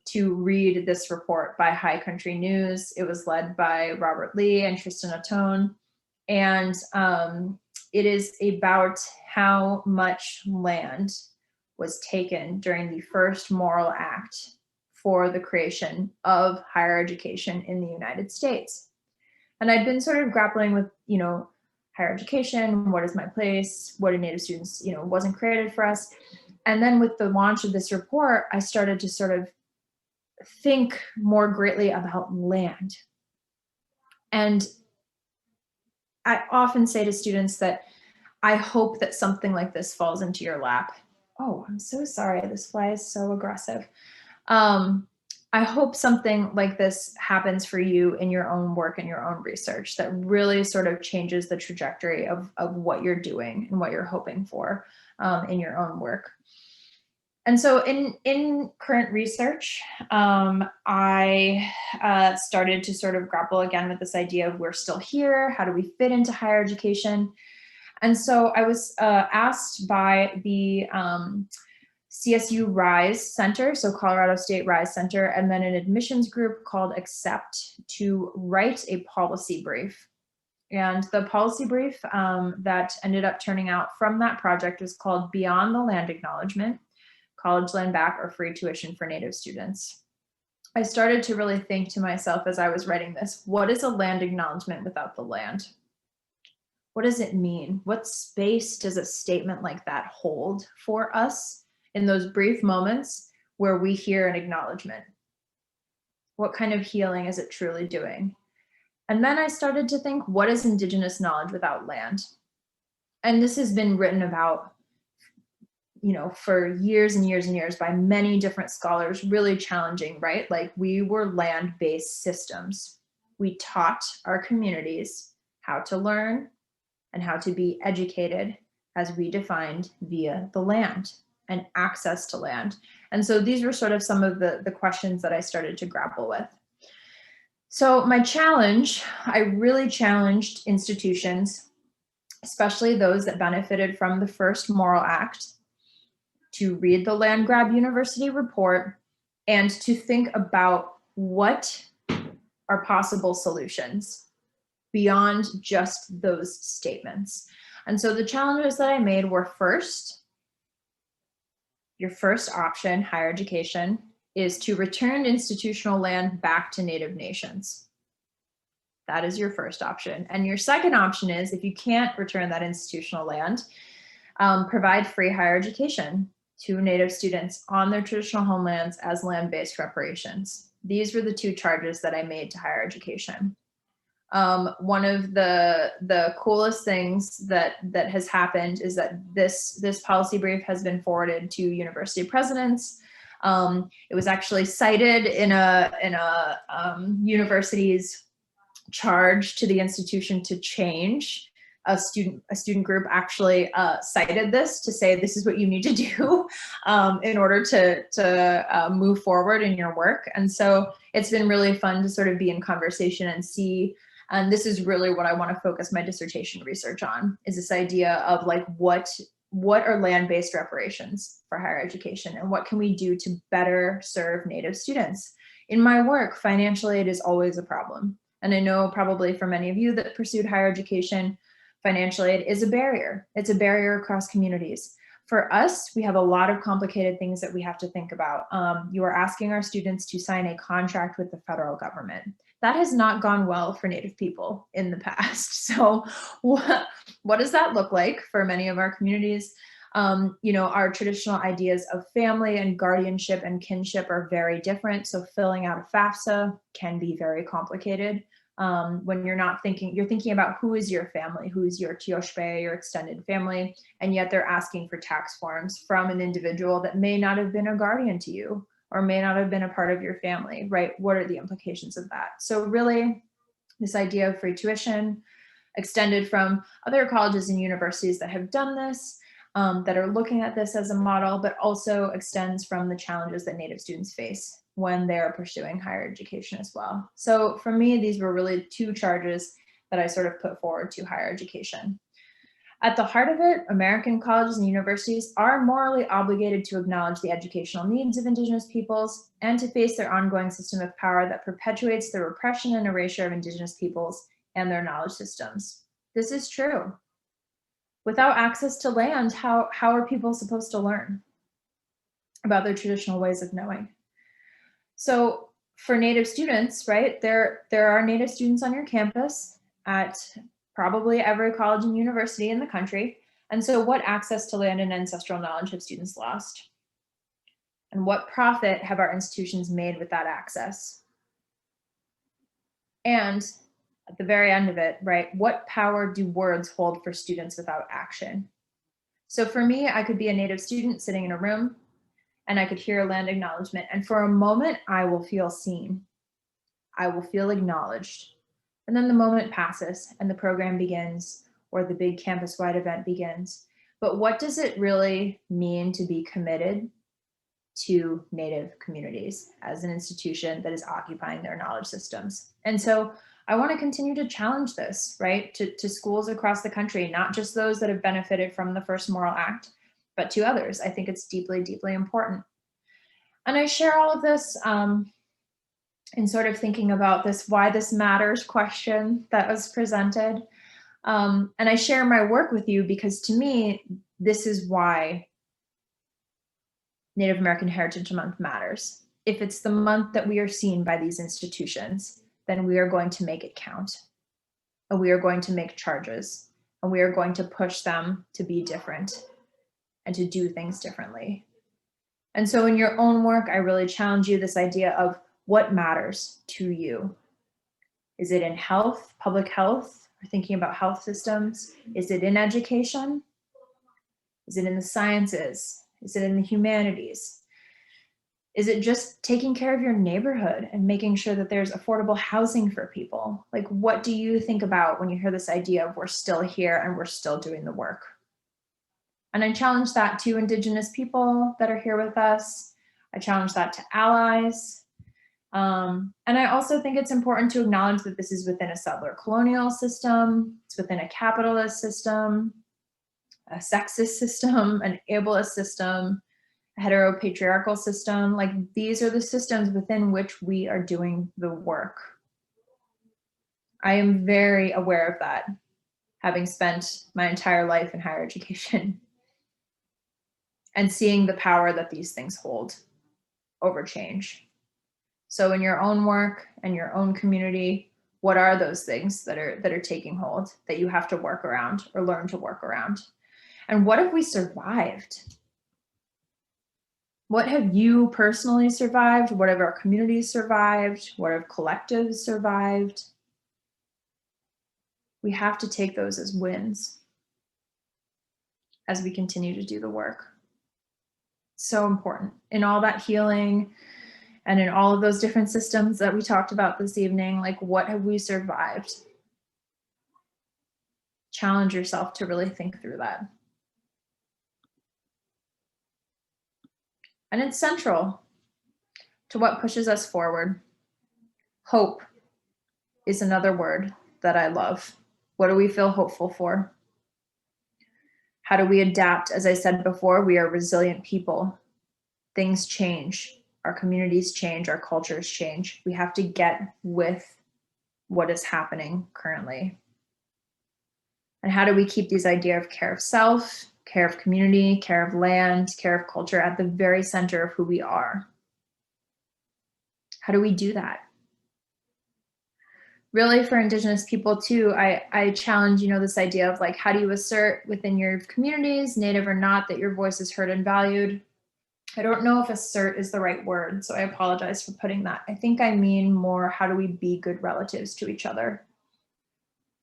To read this report by High Country News. It was led by Robert Lee and Tristan Ottone. And it is about how much land was taken during the first moral act for the creation of higher education in the United States. And I'd been sort of grappling with, you know, higher education, what is my place? What do Native students, you know, wasn't created for us. And then with the launch of this report, I started to sort of think more greatly about land. And I often say to students that I hope that something like this falls into your lap. Oh, I'm so sorry. This fly is so aggressive. I hope something like this happens for you in your own work and your own research that really sort of changes the trajectory of what you're doing and what you're hoping for in your own work. And so in current research, I started to sort of grapple again with this idea of we're still here, how do we fit into higher education? And so I was asked by the CSU RISE Center, so Colorado State RISE Center, and then an admissions group called Accept to write a policy brief. And the policy brief that ended up turning out from that project was called Beyond the Land Acknowledgement, College Land Back or Free Tuition for Native Students. I started to really think to myself as I was writing this, what is a land acknowledgement without the land? What does it mean? What space does a statement like that hold for us in those brief moments where we hear an acknowledgement? What kind of healing is it truly doing? And then I started to think, what is Indigenous knowledge without land? And this has been written about, you know, for years and years and years by many different scholars, really challenging, right? Like we were land-based systems. We taught our communities how to learn and how to be educated as we defined via the land and access to land. And so these were sort of some of the questions that I started to grapple with. So my challenge, I really challenged institutions especially those that benefited from the first Moral Act, to read the land grab university report and to think about what are possible solutions beyond just those statements. And so the challenges that I made were, first, your first option, higher education, is to return institutional land back to Native nations. That is your first option. And your second option is, if you can't return that institutional land, provide free higher education to Native students on their traditional homelands as land-based reparations. These were the two charges that I made to higher education. One of the coolest things that has happened is that this policy brief has been forwarded to university presidents. It was actually cited in a university's charge to the institution to change. A student group actually cited this to say, this is what you need to do in order to move forward in your work. And so it's been really fun to sort of be in conversation and see, and this is really what I want to focus my dissertation research on, is this idea of like, what are land-based reparations for higher education, and what can we do to better serve Native students? In my work, financial aid is always a problem. And I know probably for many of you that pursued higher education, financial aid is a barrier. It's a barrier across communities. For us, we have a lot of complicated things that we have to think about. You are asking our students to sign a contract with the federal government. That has not gone well for Native people in the past. So what does that look like for many of our communities? You know, our traditional ideas of family and guardianship and kinship are very different. So filling out a FAFSA can be very complicated. When you're thinking about who is your family, who is your tioshbe, your extended family, and yet they're asking for tax forms from an individual that may not have been a guardian to you or may not have been a part of your family, right? What are the implications of that? So really, this idea of free tuition extended from other colleges and universities that have done this, that are looking at this as a model, but also extends from the challenges that Native students face when they're pursuing higher education as well. So for me, these were really two charges that I sort of put forward to higher education. At the heart of it, American colleges and universities are morally obligated to acknowledge the educational needs of Indigenous peoples and to face their ongoing system of power that perpetuates the repression and erasure of Indigenous peoples and their knowledge systems. This is true. Without access to land, how are people supposed to learn about their traditional ways of knowing? So for Native students, right, there are Native students on your campus at probably every college and university in the country. And so what access to land and ancestral knowledge have students lost? And what profit have our institutions made with that access? And at the very end of it, right, what power do words hold for students without action? So for me, I could be a Native student sitting in a room and I could hear a land acknowledgement. And for a moment, I will feel seen. I will feel acknowledged. And then the moment passes and the program begins, or the big campus-wide event begins. But what does it really mean to be committed to Native communities as an institution that is occupying their knowledge systems? And so I want to continue to challenge this, right, to schools across the country, not just those that have benefited from the first Moral Act, but to others. I think it's deeply, deeply important. And I share all of this in sort of thinking about this why this matters question that was presented. And I share my work with you because to me, this is why Native American Heritage Month matters. If it's the month that we are seen by these institutions, then we are going to make it count. And we are going to make charges. And we are going to push them to be different and to do things differently. And so in your own work, I really challenge you this idea of what matters to you. Is it in health, public health, or thinking about health systems? Is it in education? Is it in the sciences? Is it in the humanities? Is it just taking care of your neighborhood and making sure that there's affordable housing for people? Like, what do you think about when you hear this idea of we're still here and we're still doing the work? And I challenge that to Indigenous people that are here with us. I challenge that to allies. And I also think it's important to acknowledge that this is within a settler colonial system, it's within a capitalist system, a sexist system, an ableist system, a heteropatriarchal system. Like, these are the systems within which we are doing the work. I am very aware of that, having spent my entire life in higher education and seeing the power that these things hold over change. So in your own work and your own community, what are those things that are taking hold that you have to work around or learn to work around? And what have we survived? What have you personally survived? What have our communities survived? What have collectives survived? We have to take those as wins as we continue to do the work. So important in all that healing and in all of those different systems that we talked about this evening. Like, what have we survived? Challenge yourself to really think through that. And it's central to what pushes us forward. Hope is another word that I love. What do we feel hopeful for? How do we adapt? As I said before, we are resilient people. Things change. Our communities change. Our cultures change. We have to get with what is happening currently. And how do we keep these ideas of care of self, care of community, care of land, care of culture at the very center of who we are? How do we do that? Really, for Indigenous people too, I challenge, this idea of like, how do you assert within your communities, Native or not, that your voice is heard and valued? I don't know if assert is the right word, so I apologize for putting that. I think I mean more, how do we be good relatives to each other?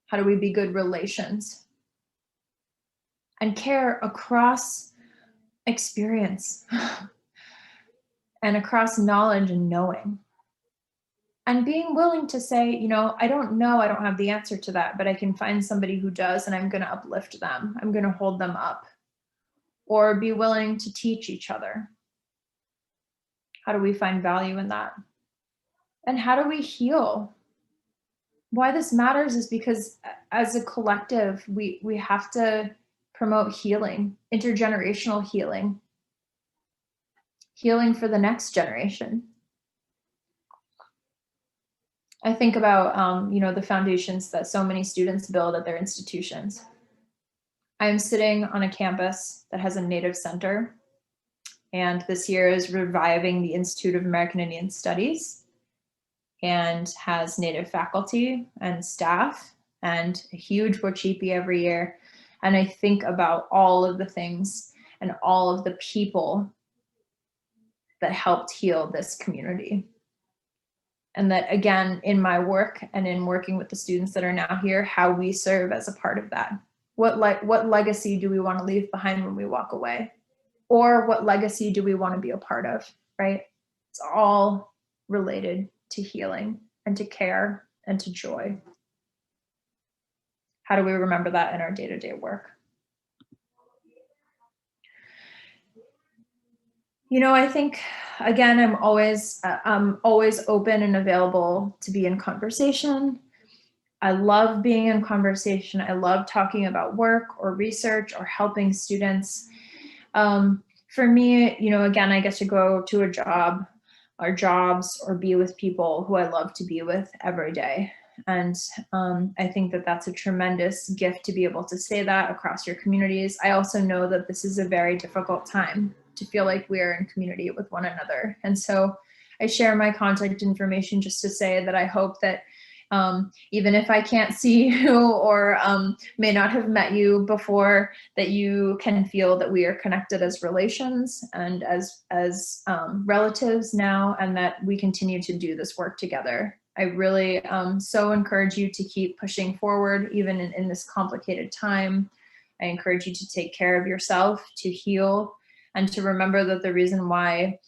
How do we be good relations? And care across experience and across knowledge and knowing. And being willing to say, I don't know, I don't have the answer to that, but I can find somebody who does, and I'm going to uplift them. I'm going to hold them up. Or be willing to teach each other. How do we find value in that? And how do we heal? Why this matters is because as a collective, we have to promote healing, intergenerational healing, healing for the next generation. I think about, the foundations that so many students build at their institutions. I'm sitting on a campus that has a Native center, and this year is reviving the Institute of American Indian Studies and has Native faculty and staff and a huge Wachipi every year. And I think about all of the things and all of the people that helped heal this community. And that, again, in my work and in working with the students that are now here, how we serve as a part of that. What legacy do we want to leave behind when we walk away? Or what legacy do we want to be a part of, right? It's all related to healing and to care and to joy. How do we remember that in our day-to-day work? I think, again, I'm always open and available to be in conversation. I love being in conversation. I love talking about work or research or helping students. For me, again, I get to go to a job or jobs or be with people who I love to be with every day. And I think that that's a tremendous gift to be able to say that across your communities. I also know that this is a very difficult time to feel like we are in community with one another. And so I share my contact information just to say that I hope that even if I can't see you or may not have met you before, that you can feel that we are connected as relations and as relatives now, and that we continue to do this work together. I really so encourage you to keep pushing forward, even in this complicated time. I encourage you to take care of yourself, to heal, and to remember that the reason why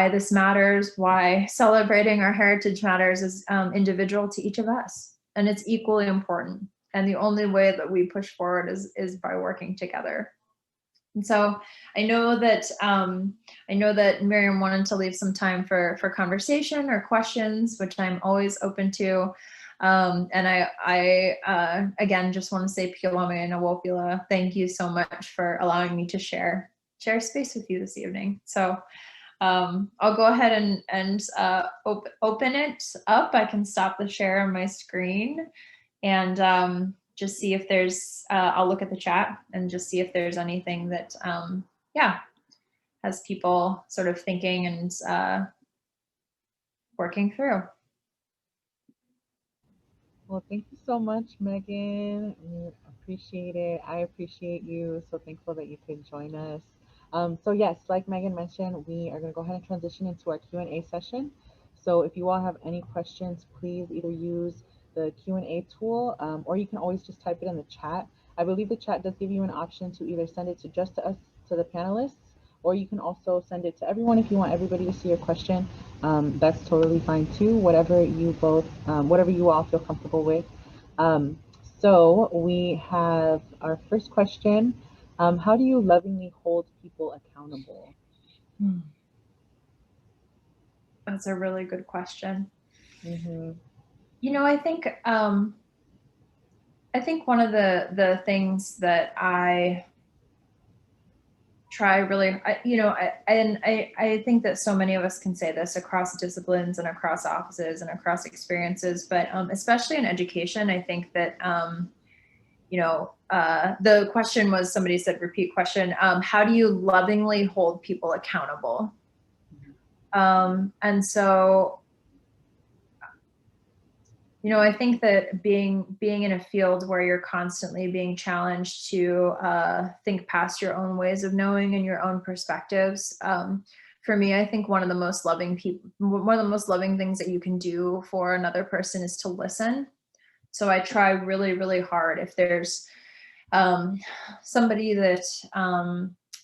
this matters, why celebrating our heritage matters is individual to each of us. And it's equally important. And the only way that we push forward is by working together. And so I know that Miriam wanted to leave some time for conversation or questions, which I'm always open to. And I again just want to say Piolame and Awopila, thank you so much for allowing me to share space with you this evening. So I'll go ahead and open it up. I can stop the share on my screen and just see if there's, I'll look at the chat and just see if there's anything that, yeah, has people sort of thinking and working through. Well, thank you so much, Megan. We appreciate it. I appreciate you. So thankful that you could join us. So yes, like Megan mentioned, we are going to go ahead and transition into our Q&A session. So if you all have any questions, please either use the Q&A tool or you can always just type it in the chat. I believe the chat does give you an option to either send it to just to us, to the panelists, or you can also send it to everyone if you want everybody to see your question. That's totally fine too. Whatever you both, whatever you all feel comfortable with. So we have our first question. How do you lovingly hold people accountable? That's a really good question. Mm-hmm. You know, I think one of the things that I try really, I think that so many of us can say this across disciplines and across offices and across experiences, but especially in education, I think that, the question was, somebody said, repeat question, how do you lovingly hold people accountable? And so, I think that being in a field where you're constantly being challenged to think past your own ways of knowing and your own perspectives, for me, I think one of the most loving things that you can do for another person is to listen. So I try really, really hard. If there's somebody that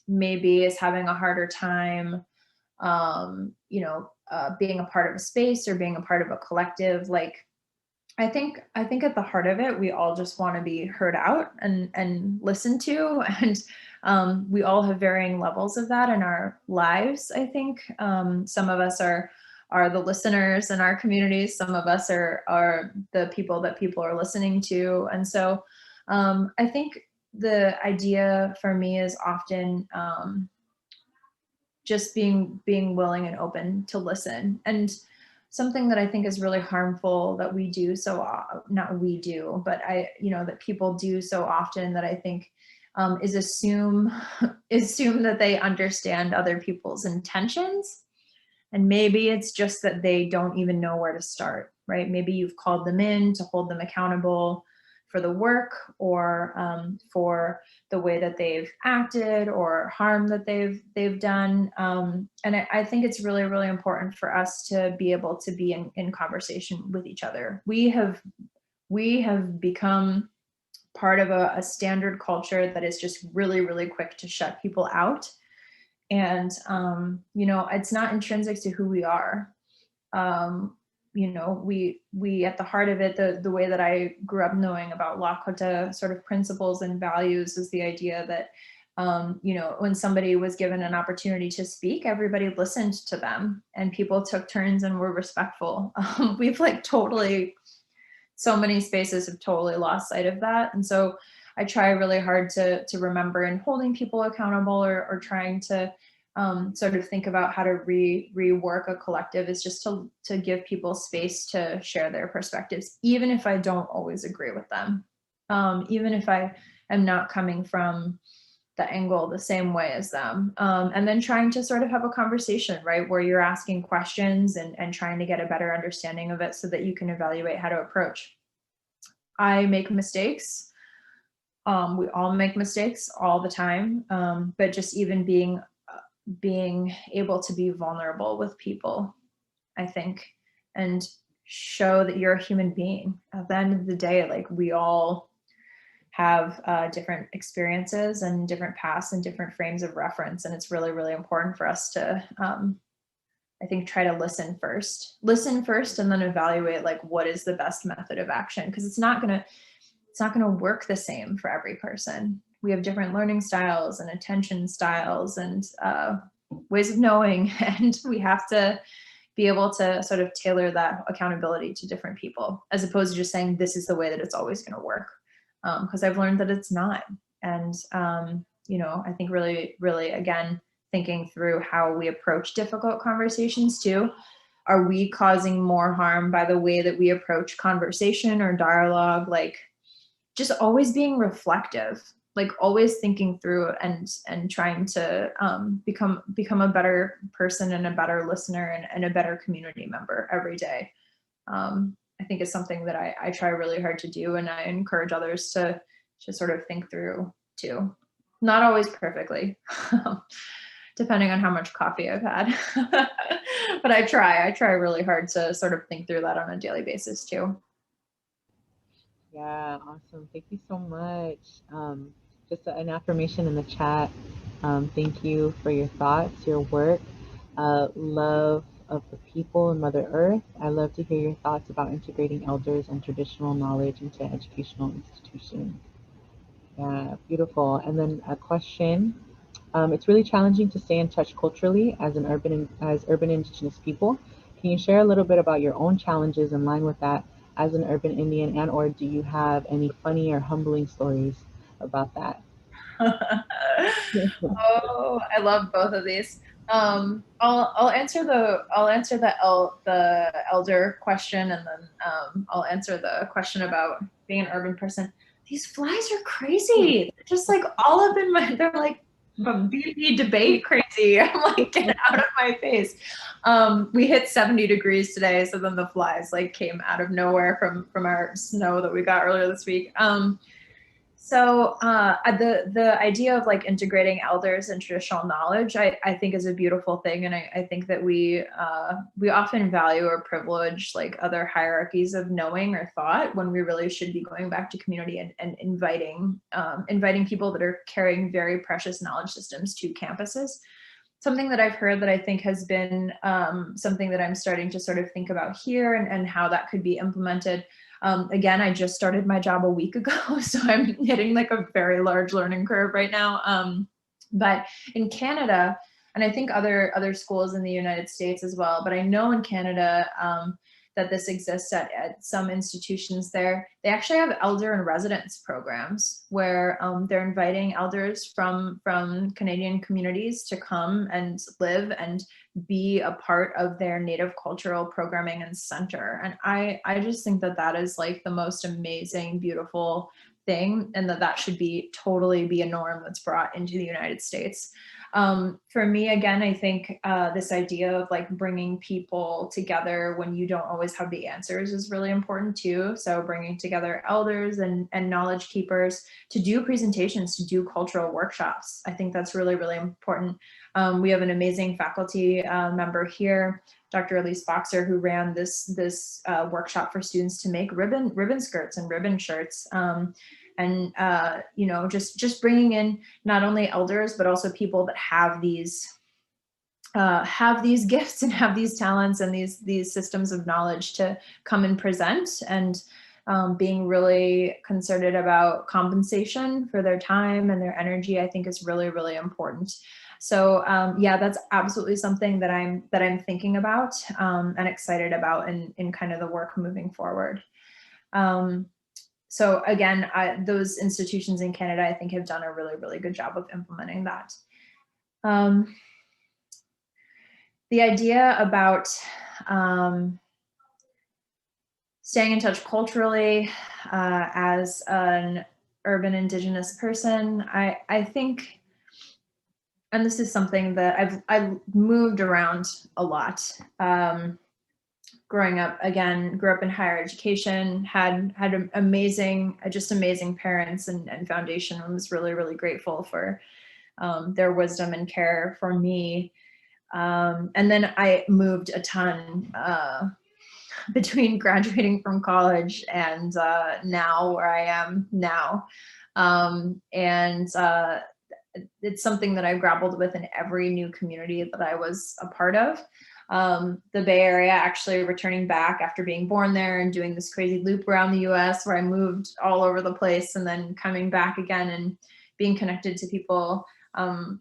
maybe is having a harder time, being a part of a space or being a part of a collective, like, I think at the heart of it, we all just want to be heard out and listened to. And we all have varying levels of that in our lives. I think some of us are the listeners in our communities. Some of us are the people that people are listening to. And so I think the idea for me is often just being willing and open to listen. And something that I think is really harmful that we do not we do, but that people do so often, that I think is assume that they understand other people's intentions. And maybe it's just that they don't even know where to start, right? Maybe you've called them in to hold them accountable for the work or for the way that they've acted or harm that they've done. And I think it's really, really important for us to be able to be in conversation with each other. We have become part of a standard culture that is just really, really quick to shut people out. And, it's not intrinsic to who we are. We at the heart of it, the way that I grew up knowing about Lakota sort of principles and values is the idea that, when somebody was given an opportunity to speak, everybody listened to them and people took turns and were respectful. We've so many spaces have totally lost sight of that. And so I try really hard to remember, and holding people accountable or trying to sort of think about how to rework a collective is just to give people space to share their perspectives, even if I don't always agree with them, even if I am not coming from the angle the same way as them, and then trying to sort of have a conversation, right, where you're asking questions and trying to get a better understanding of it so that you can evaluate how to approach. I make mistakes. We all make mistakes all the time, but just even being able to be vulnerable with people, I think, and show that you're a human being. At the end of the day, like, we all have different experiences and different pasts and different frames of reference. And it's really, really important for us to, I think, try to listen first and then evaluate, like, what is the best method of action? Because it's not gonna work the same for every person. we have different learning styles and attention styles and ways of knowing, and we have to be able to sort of tailor that accountability to different people, as opposed to just saying this is the way that it's always going to work, because I've learned that it's not. And you know, I think really, really, again, thinking through how we approach difficult conversations too. Are we causing more harm by the way that we approach conversation or dialogue? Like, just always being reflective, like always thinking through and trying to become a better person and a better listener and a better community member every day. I think is something that I try really hard to do, and I encourage others to sort of think through too. Not always perfectly, depending on how much coffee I've had. But I try really hard to sort of think through that on a daily basis too. Yeah, awesome. Thank you so much. Just an affirmation in the chat. Thank you for your thoughts, your work, love of the people and Mother Earth. I love to hear your thoughts about integrating elders and traditional knowledge into educational institutions. Yeah, beautiful. And then a question. It's really challenging to stay in touch culturally as urban Indigenous people. Can you share a little bit about your own challenges in line with that as an urban Indian, and or do you have any funny or humbling stories about that? Oh, I love both of these. I'll answer the elder question, and then I'll answer the question about being an urban person. These flies are crazy. They're just like all up in my. They're like BP debate crazy. I'm like, get out of my face. We hit 70 degrees today, so then the flies like came out of nowhere from our snow that we got earlier this week. So the idea of like integrating elders and traditional knowledge, I think is a beautiful thing. And I think that we often value or privilege like other hierarchies of knowing or thought, when we really should be going back to community and inviting people that are carrying very precious knowledge systems to campuses. Something that I've heard that I think has been something that I'm starting to sort of think about here, and how that could be implemented. Again, I just started my job a week ago, so I'm hitting like a very large learning curve right now. But in Canada, and I think other schools in the United States as well, but I know in Canada that this exists at some institutions there. They actually have elder and residence programs where they're inviting elders from Canadian communities to come and live and be a part of their native cultural programming and center. And I just think that that is like the most amazing, beautiful thing, and that should be totally be a norm that's brought into the United States. For me, again, I think this idea of like bringing people together when you don't always have the answers is really important too. So bringing together elders and knowledge keepers to do presentations, to do cultural workshops. I think that's really, really important. We have an amazing faculty member here, Dr. Elise Boxer, who ran this workshop for students to make ribbon skirts and ribbon shirts. And you know, just bringing in not only elders, but also people that have these gifts and have these talents and these systems of knowledge to come and present, and being really concerted about compensation for their time and their energy, I think is really, really important. So yeah, that's absolutely something that I'm thinking about and excited about in kind of the work moving forward. So again, those institutions in Canada, I think, have done a really, really good job of implementing that. The idea about staying in touch culturally as an urban Indigenous person, I think, and this is something that I've moved around a lot. Growing up, again, grew up in higher education, had amazing parents and foundation, and was really, really grateful for their wisdom and care for me. And then I moved a ton between graduating from college and now where I am now. And it's something that I grappled with in every new community that I was a part of. The Bay Area, actually returning back after being born there and doing this crazy loop around the US where I moved all over the place, and then coming back again and being connected to people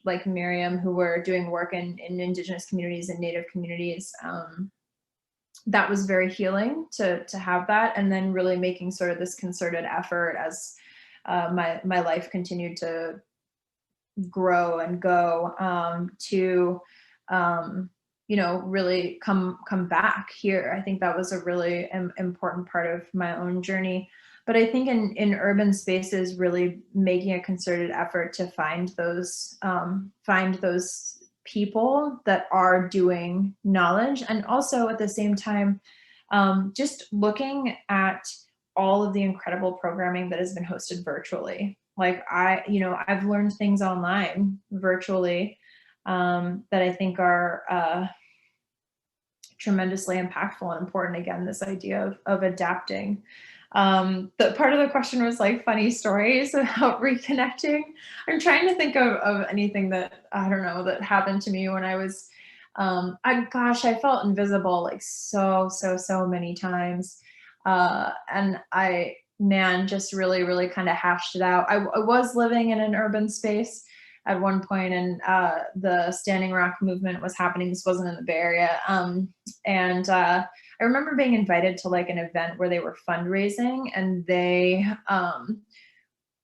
like Miriam, who were doing work in Indigenous communities and Native communities. That was very healing to have that, and then really making sort of this concerted effort as my life continued to grow and go to you know, really come back here. I think that was a really important part of my own journey. But I think in urban spaces, really making a concerted effort to find those people that are doing knowledge, and also at the same time, just looking at all of the incredible programming that has been hosted virtually. Like you know, I've learned things online virtually that I think are tremendously impactful and important. Again, this idea of adapting. The part of the question was like funny stories about reconnecting. I'm trying to think of anything that, I don't know, that happened to me when I was, I felt invisible like so many times. And man, just really kind of hashed it out. I was living in an urban space at one point, and the Standing Rock movement was happening. This wasn't in the Bay Area. And I remember being invited to like an event where they were fundraising, and they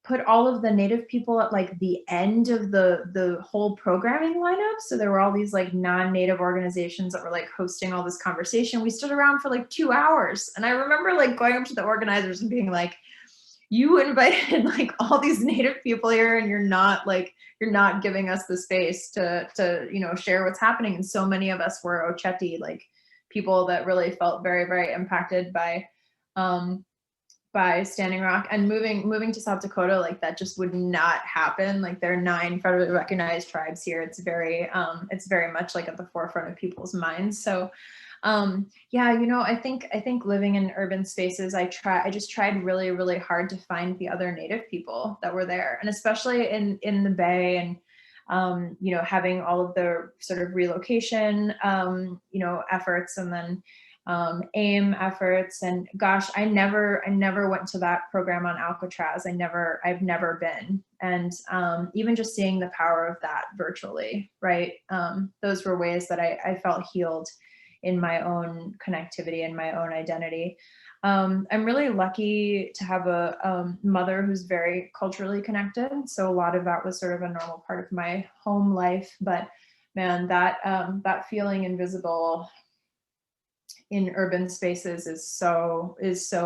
put all of the Native people at like the end of the whole programming lineup. So there were all these like non-Native organizations that were like hosting all this conversation. We stood around for like 2 hours. And I remember like going up to the organizers and being like, you invited like all these Native people here, and you're not giving us the space to you know, share what's happening. And so many of us were Oceti, like people that really felt very impacted by Standing Rock, and moving to South Dakota, like that just would not happen. Like there are 9 federally recognized tribes here. It's very much like at the forefront of people's minds. So yeah, you know, I think living in urban spaces, I just tried really hard to find the other Native people that were there, and especially in the Bay, and you know, having all of the sort of relocation you know, efforts, and then AIM efforts. And gosh, I never went to that program on Alcatraz. I've never been. And even just seeing the power of that virtually, right? Those were ways that I felt healed in my own connectivity and my own identity. I'm really lucky to have a mother who's very culturally connected. So a lot of that was sort of a normal part of my home life. But man, that feeling invisible in urban spaces is so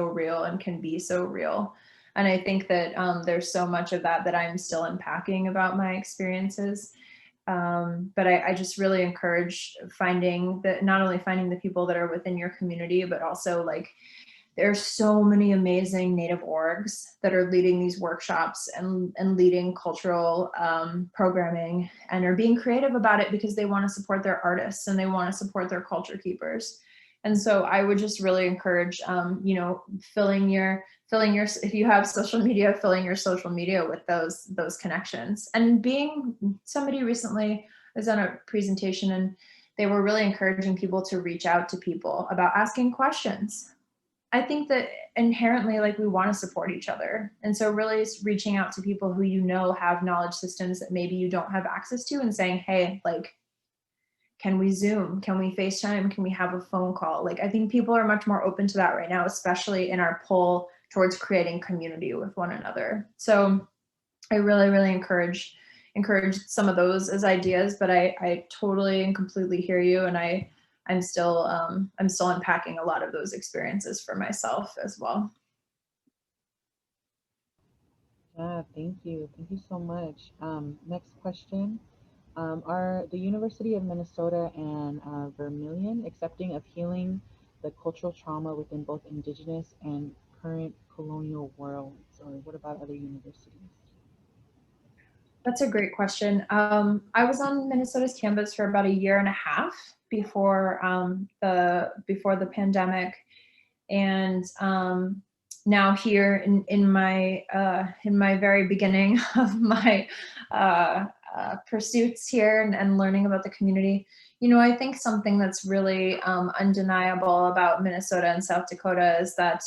real, and can be so real. And I think that there's so much of that I'm still unpacking about my experiences. But I just really encourage not only finding the people that are within your community, but also like there's so many amazing Native orgs that are leading these workshops and leading cultural programming, and are being creative about it because they want to support their artists and they want to support their culture keepers. And so I would just really encourage, you know, filling your, if you have social media, filling your social media with those connections. And being somebody recently was on a presentation, and they were really encouraging people to reach out to people about asking questions. I think that inherently, like, we want to support each other. And so really reaching out to people who, you know, have knowledge systems that maybe you don't have access to, and saying, hey, like, can we Zoom? Can we FaceTime? Can we have a phone call? Like, I think people are much more open to that right now, especially in our pull towards creating community with one another. So I really encourage some of those as ideas, but I totally and completely hear you. And I'm still unpacking a lot of those experiences for myself as well. Yeah, thank you. Thank you so much. Next question. Are the University of Minnesota and Vermilion accepting of healing the cultural trauma within both Indigenous and current colonial worlds? Or what about other universities? That's a great question. I was on Minnesota's campus for about 1.5 years before the pandemic, and now here in my very beginning of my pursuits here, and learning about the community, you know, I think something that's really undeniable about Minnesota and South Dakota is that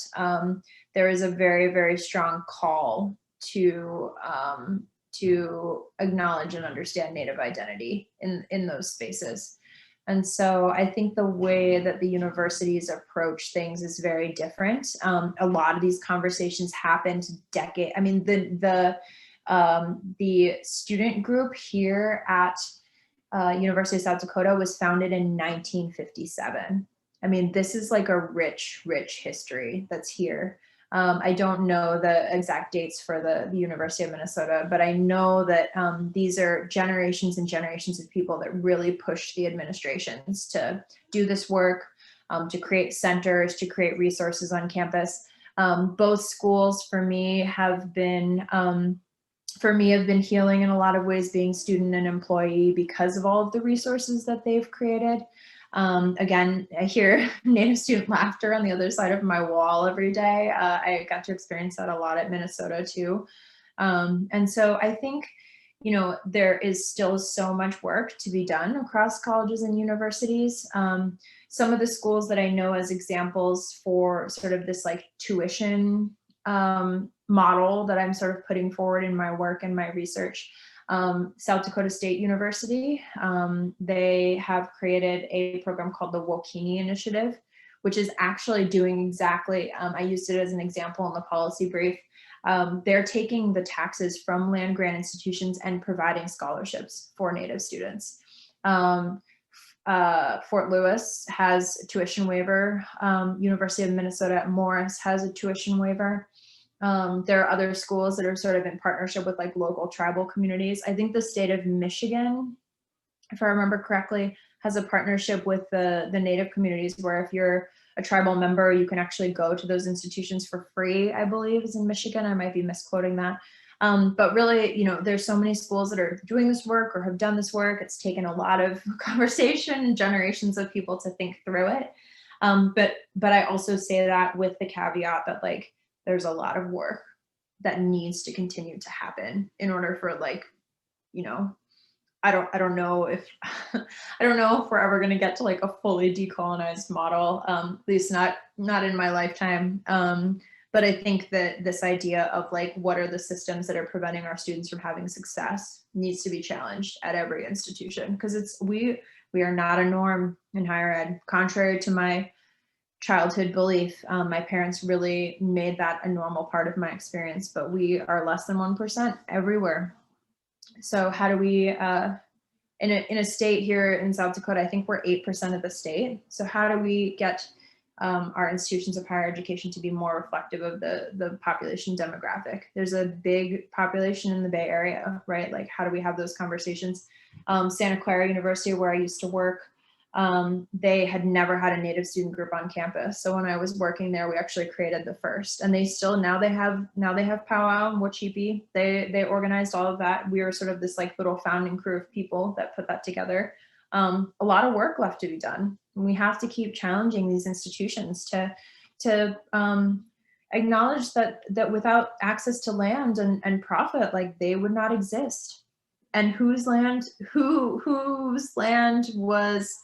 there is a very strong call to to acknowledge and understand Native identity in those spaces. And so I think the way that the universities approach things is very different. A lot of these conversations happened I mean, the student group here at University of South Dakota was founded in 1957. I mean, this is like a rich, rich history that's here. I don't know the exact dates for the University of Minnesota, but I know that these are generations and generations of people that really push the administrations to do this work, to create centers, to create resources on campus. Both schools for me have been healing in a lot of ways, being student and employee, because of all of the resources that they've created. Again, I hear Native student laughter on the other side of my wall every day. I got to experience that a lot at Minnesota too. And so I think, you know, there is still so much work to be done across colleges and universities. Some of the schools that I know as examples for sort of this like tuition model that I'm sort of putting forward in my work and my research. South Dakota State University, they have created a program called the Wokini Initiative, which is actually doing exactly, I used it as an example in the policy brief. They're taking the taxes from land grant institutions and providing scholarships for Native students. Fort Lewis has a tuition waiver. University of Minnesota at Morris has a tuition waiver. There are other schools that are sort of in partnership with like local tribal communities. I think the state of Michigan, if I remember correctly, has a partnership with the Native communities where if you're a tribal member, you can actually go to those institutions for free, I believe is in Michigan. I might be misquoting that. But really, you know, there's so many schools that are doing this work or have done this work. It's taken a lot of conversation, generations of people to think through it. But I also say that with the caveat that like, there's a lot of work that needs to continue to happen in order for like, you know, I don't know if I don't know if we're ever going to get to like a fully decolonized model, at least not in my lifetime. But I think that this idea of like, what are the systems that are preventing our students from having success needs to be challenged at every institution, because we are not a norm in higher ed, contrary to my childhood belief. My parents really made that a normal part of my experience, but we are less than 1% everywhere. So how do we, in a state here in South Dakota, I think we're 8% of the state. So how do we get our institutions of higher education to be more reflective of the population demographic? There's a big population in the Bay Area, right? Like, how do we have those conversations? Santa Clara University, where I used to work, they had never had a Native student group on campus. So when I was working there, we actually created the first, and they still, now they have powwow and Wachipi. They organized all of that. We were sort of this like little founding crew of people that put that together. A lot of work left to be done. And we have to keep challenging these institutions to acknowledge that without access to land and profit, like they would not exist. And whose land was,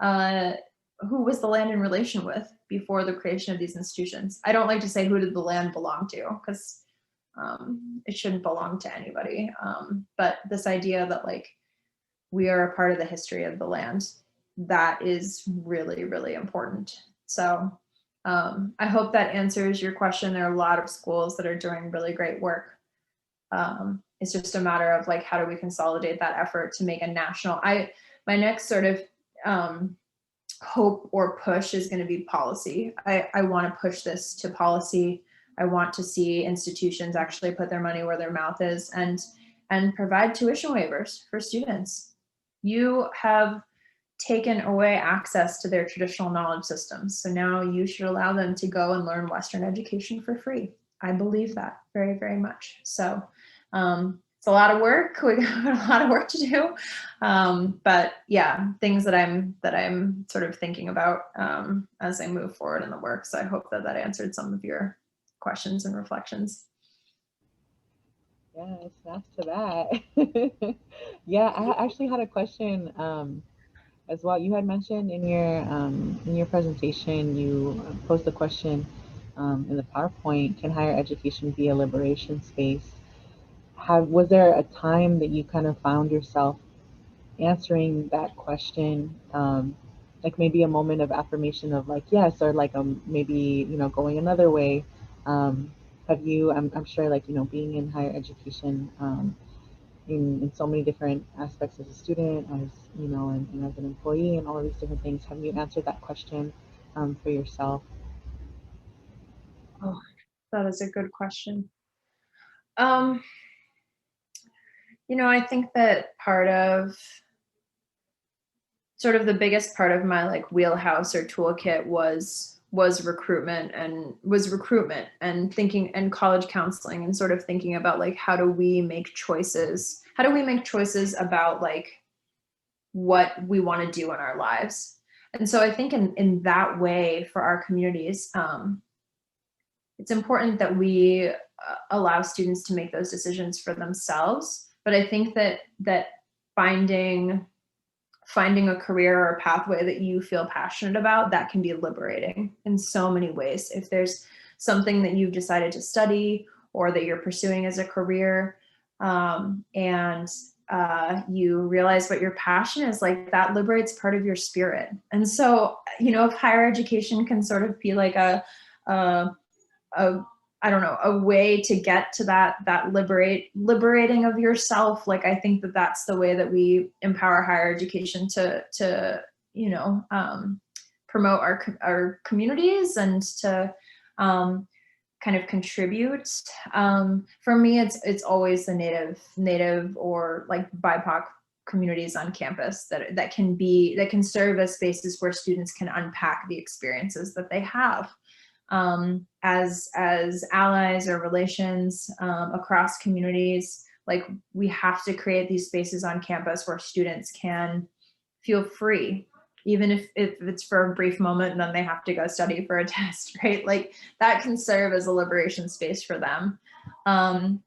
who was the land in relation with before the creation of these institutions? I don't like to say who did the land belong to, because it shouldn't belong to anybody. But this idea that like we are a part of the history of the land, that is really, really important. So I hope that answers your question. There are a lot of schools that are doing really great work. It's just a matter of like, how do we consolidate that effort to make a national, my next sort of hope or push is going to be policy. I want to push this to policy. I want to see institutions actually put their money where their mouth is and provide tuition waivers for students. You have taken away access to their traditional knowledge systems. So now you should allow them to go and learn Western education for free. I believe that very, very much. So it's a lot of work. We got a lot of work to do. But yeah, things that I'm sort of thinking about as I move forward in the work. So I hope that answered some of your questions and reflections. Yes, that's to that. Yeah, I actually had a question as well. You had mentioned in your presentation, you posed the question in the PowerPoint: can higher education be a liberation space? was there a time that you kind of found yourself answering that question, like maybe a moment of affirmation of like yes, or like maybe going another way? Um, have you? I'm sure like being in higher education, in so many different aspects as a student, as and as an employee, and all of these different things. Have you answered that question for yourself? Oh, that is a good question. Um, I think that part of sort of the biggest part of my like wheelhouse or toolkit was recruitment and thinking and college counseling and sort of thinking about like how do we make choices about like what we want to do in our lives. And so I think in that way for our communities, it's important that we allow students to make those decisions for themselves. But I think that finding finding a career or a pathway that you feel passionate about, that can be liberating in so many ways. If there's something that you've decided to study or that you're pursuing as a career, and you realize what your passion is, like that liberates part of your spirit. And so, if higher education can sort of be like a, a I don't know, a way to get to that liberating of yourself. Like I think that's the way that we empower higher education to promote our communities and to kind of contribute. For me, it's always the native or like BIPOC communities on campus that can serve as spaces where students can unpack the experiences that they have, as allies or relations across communities. Like we have to create these spaces on campus where students can feel free, even if it's for a brief moment and then they have to go study for a test, right? Like that can serve as a liberation space for them. And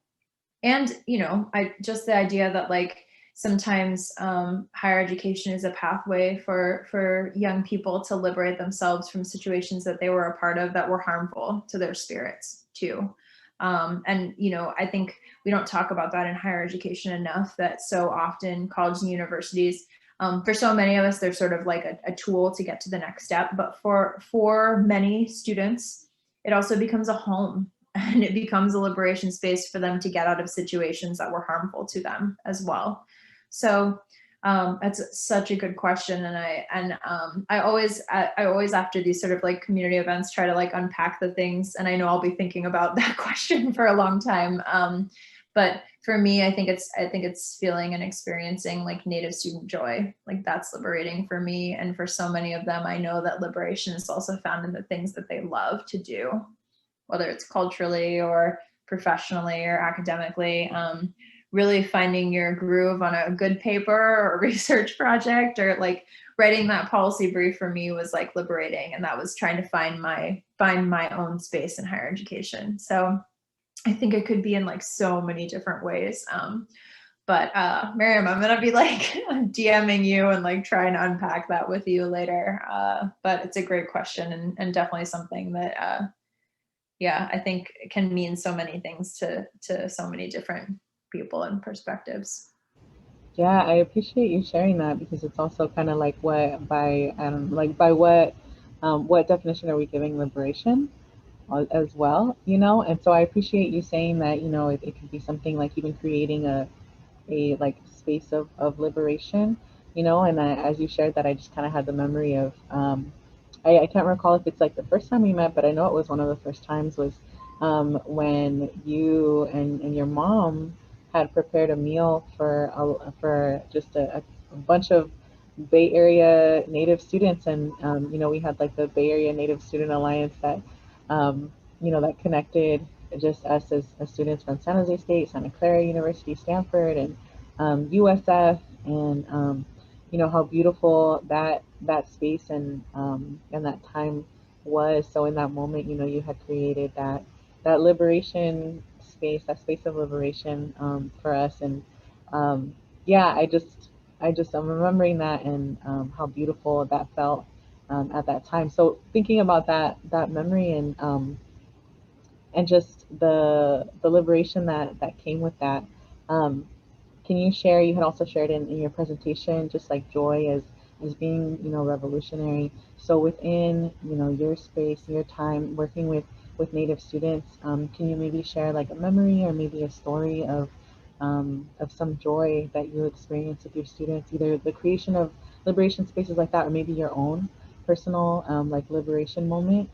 I just the idea that like sometimes higher education is a pathway for young people to liberate themselves from situations that they were a part of that were harmful to their spirits too. And I think we don't talk about that in higher education enough, that so often colleges and universities, for so many of us, they're sort of like a tool to get to the next step. But for many students, it also becomes a home and it becomes a liberation space for them to get out of situations that were harmful to them as well. So that's such a good question, and I always after these sort of like community events try to like unpack the things, and I know I'll be thinking about that question for a long time. But for me, I think it's feeling and experiencing like Native student joy, like that's liberating for me, and for so many of them, I know that liberation is also found in the things that they love to do, whether it's culturally or professionally or academically. Really finding your groove on a good paper or research project, or like writing that policy brief for me was like liberating, and that was trying to find my own space in higher education. So I think it could be in like so many different ways. But Miriam, I'm gonna be like DMing you and like trying to unpack that with you later. But it's a great question, and definitely something that yeah, I think it can mean so many things to so many different people and perspectives. Yeah, I appreciate you sharing that, because it's also kind of like by what definition are we giving liberation as well, And so I appreciate you saying that, it could be something like even creating a like space of liberation, and as you shared that, I just kind of had the memory of, I can't recall if it's like the first time we met, but I know it was one of the first times was when you and your mom had prepared a meal for just a bunch of Bay Area Native students, and we had like the Bay Area Native Student Alliance that that connected just us as students from San Jose State, Santa Clara University, Stanford, and USF, and how beautiful that space and that time was. So in that moment, you had created that liberation space, that space of liberation for us, and yeah, I'm remembering that, and how beautiful that felt at that time. So thinking about that memory, and just the liberation that came with that. Um, can you share? You had also shared in your presentation, just like joy as being, revolutionary. So within, your space, your time working with Native students, can you maybe share like a memory or maybe a story of some joy that you experience with your students, either the creation of liberation spaces like that, or maybe your own personal like liberation moment?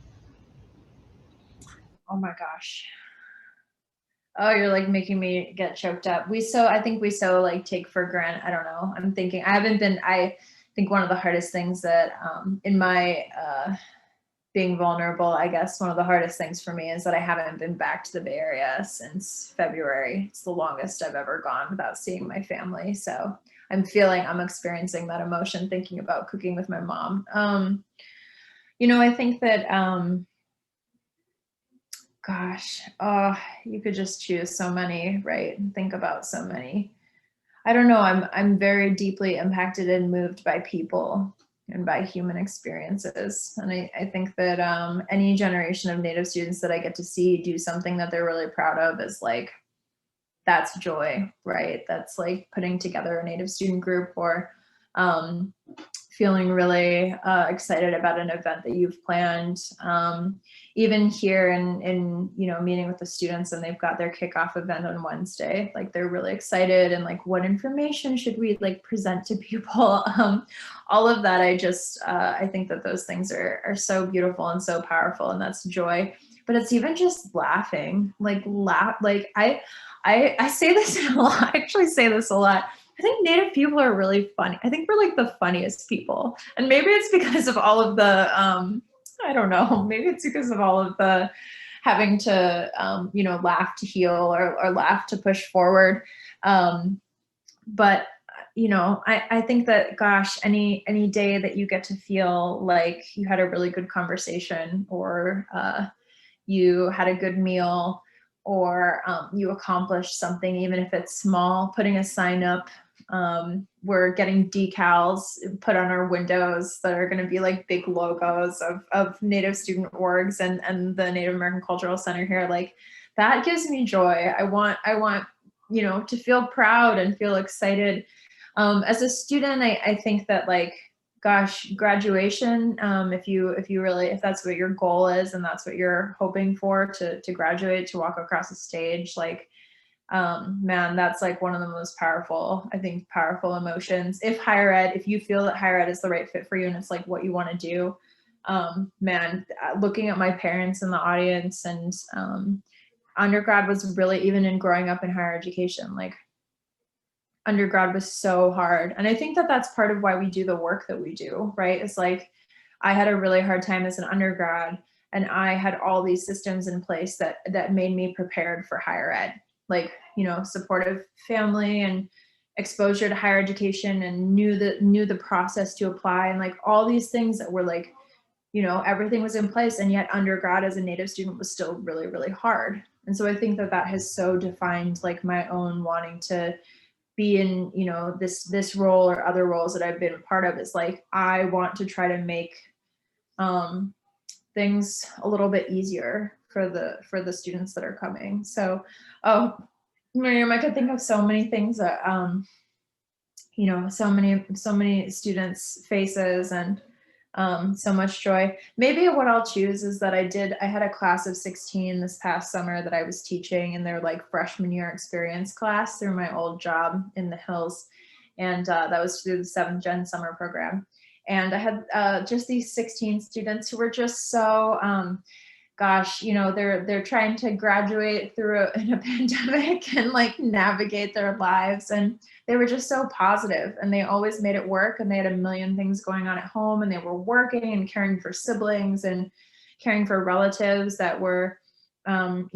Oh my gosh. Oh, you're like making me get choked up. I think we so like take for granted. I don't know. I'm thinking, I think one of the hardest things that in my being vulnerable, I guess one of the hardest things for me is that I haven't been back to the Bay Area since February. It's the longest I've ever gone without seeing my family. So I'm experiencing that emotion thinking about cooking with my mom. I think that, gosh, oh, you could just choose so many, right? And think about so many. I don't know. I'm very deeply impacted and moved by people and by human experiences. And I think that any generation of Native students that I get to see do something that they're really proud of is like, that's joy, right? That's like putting together a Native student group or um, feeling really excited about an event that you've planned. Even here in meeting with the students, and they've got their kickoff event on Wednesday, like they're really excited and like, what information should we like present to people? All of that, I think that those things are so beautiful and so powerful, and that's joy. But it's even just laughing, like I say this a lot. I actually say this a lot. I think Native people are really funny. I think we're like the funniest people. And maybe it's because of all of the, I don't know, maybe it's because of all of the having to, laugh to heal or laugh to push forward. But I think that, gosh, any day that you get to feel like you had a really good conversation or you had a good meal or you accomplished something, even if it's small, putting a sign up. We're getting decals put on our windows that are going to be like big logos of Native student orgs and the Native American Cultural Center here. Like that gives me joy. I want, to feel proud and feel excited. As a student, I think that like, gosh, graduation, if that's what your goal is and that's what you're hoping for, to graduate, to walk across the stage, like, man, that's like one of the most powerful, I think, powerful emotions. If you feel that higher ed is the right fit for you and it's like what you want to do, man, looking at my parents in the audience, and undergrad was really, even in growing up in higher education, like undergrad was so hard. And I think that that's part of why we do the work that we do, right? It's like, I had a really hard time as an undergrad, and I had all these systems in place that made me prepared for higher ed, like, supportive family and exposure to higher education, and knew the process to apply, and like all these things that were like, everything was in place. And yet undergrad as a Native student was still really, really hard. And so I think that that has so defined like my own wanting to be in, this role or other roles that I've been a part of. Is like, I want to try to make things a little bit easier for the students that are coming. So, oh, Miriam, I could think of so many things that so many students' faces, and so much joy. Maybe what I'll choose is that I had a class of 16 this past summer that I was teaching in their like freshman year experience class through my old job in the hills. And that was through the 7th Gen summer program. And I had just these 16 students who were just so, gosh, they're trying to graduate in a pandemic and like navigate their lives. And they were just so positive, and they always made it work. And they had a million things going on at home, and they were working and caring for siblings and caring for relatives that were, having